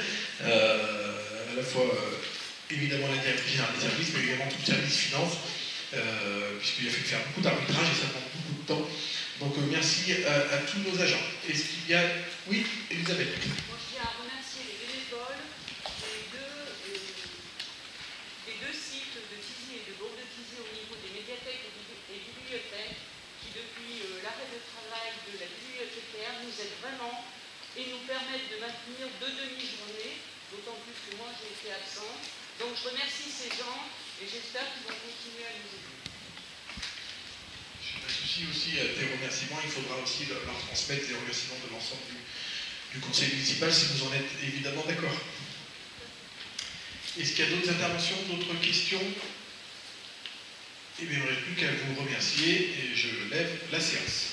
à la fois évidemment la directrice générale des services, mais également tout le service finance, puisqu'il a fallu faire beaucoup d'arbitrage et ça demande beaucoup de temps. Donc merci à tous nos agents. Est-ce qu'il y a... Oui, Elisabeth. Moi, je tiens à remercier les bénévoles des deux sites de Tizy et de Bourg de Tizy au niveau des médiathèques et bibliothèques qui, depuis l'arrêt de travail de la bibliothécaire, nous aident vraiment et nous permettent de maintenir 2 demi-journées, d'autant plus que moi j'ai été absente. Donc je remercie ces gens et j'espère qu'ils vont continuer à nous aider. Je m'associe aussi à tes remerciements. Il faudra aussi leur transmettre les remerciements de l'ensemble du conseil municipal si vous en êtes évidemment d'accord. Est-ce qu'il y a d'autres interventions, d'autres questions? Eh bien, il ne me reste plus qu'à vous remercier et je lève la séance.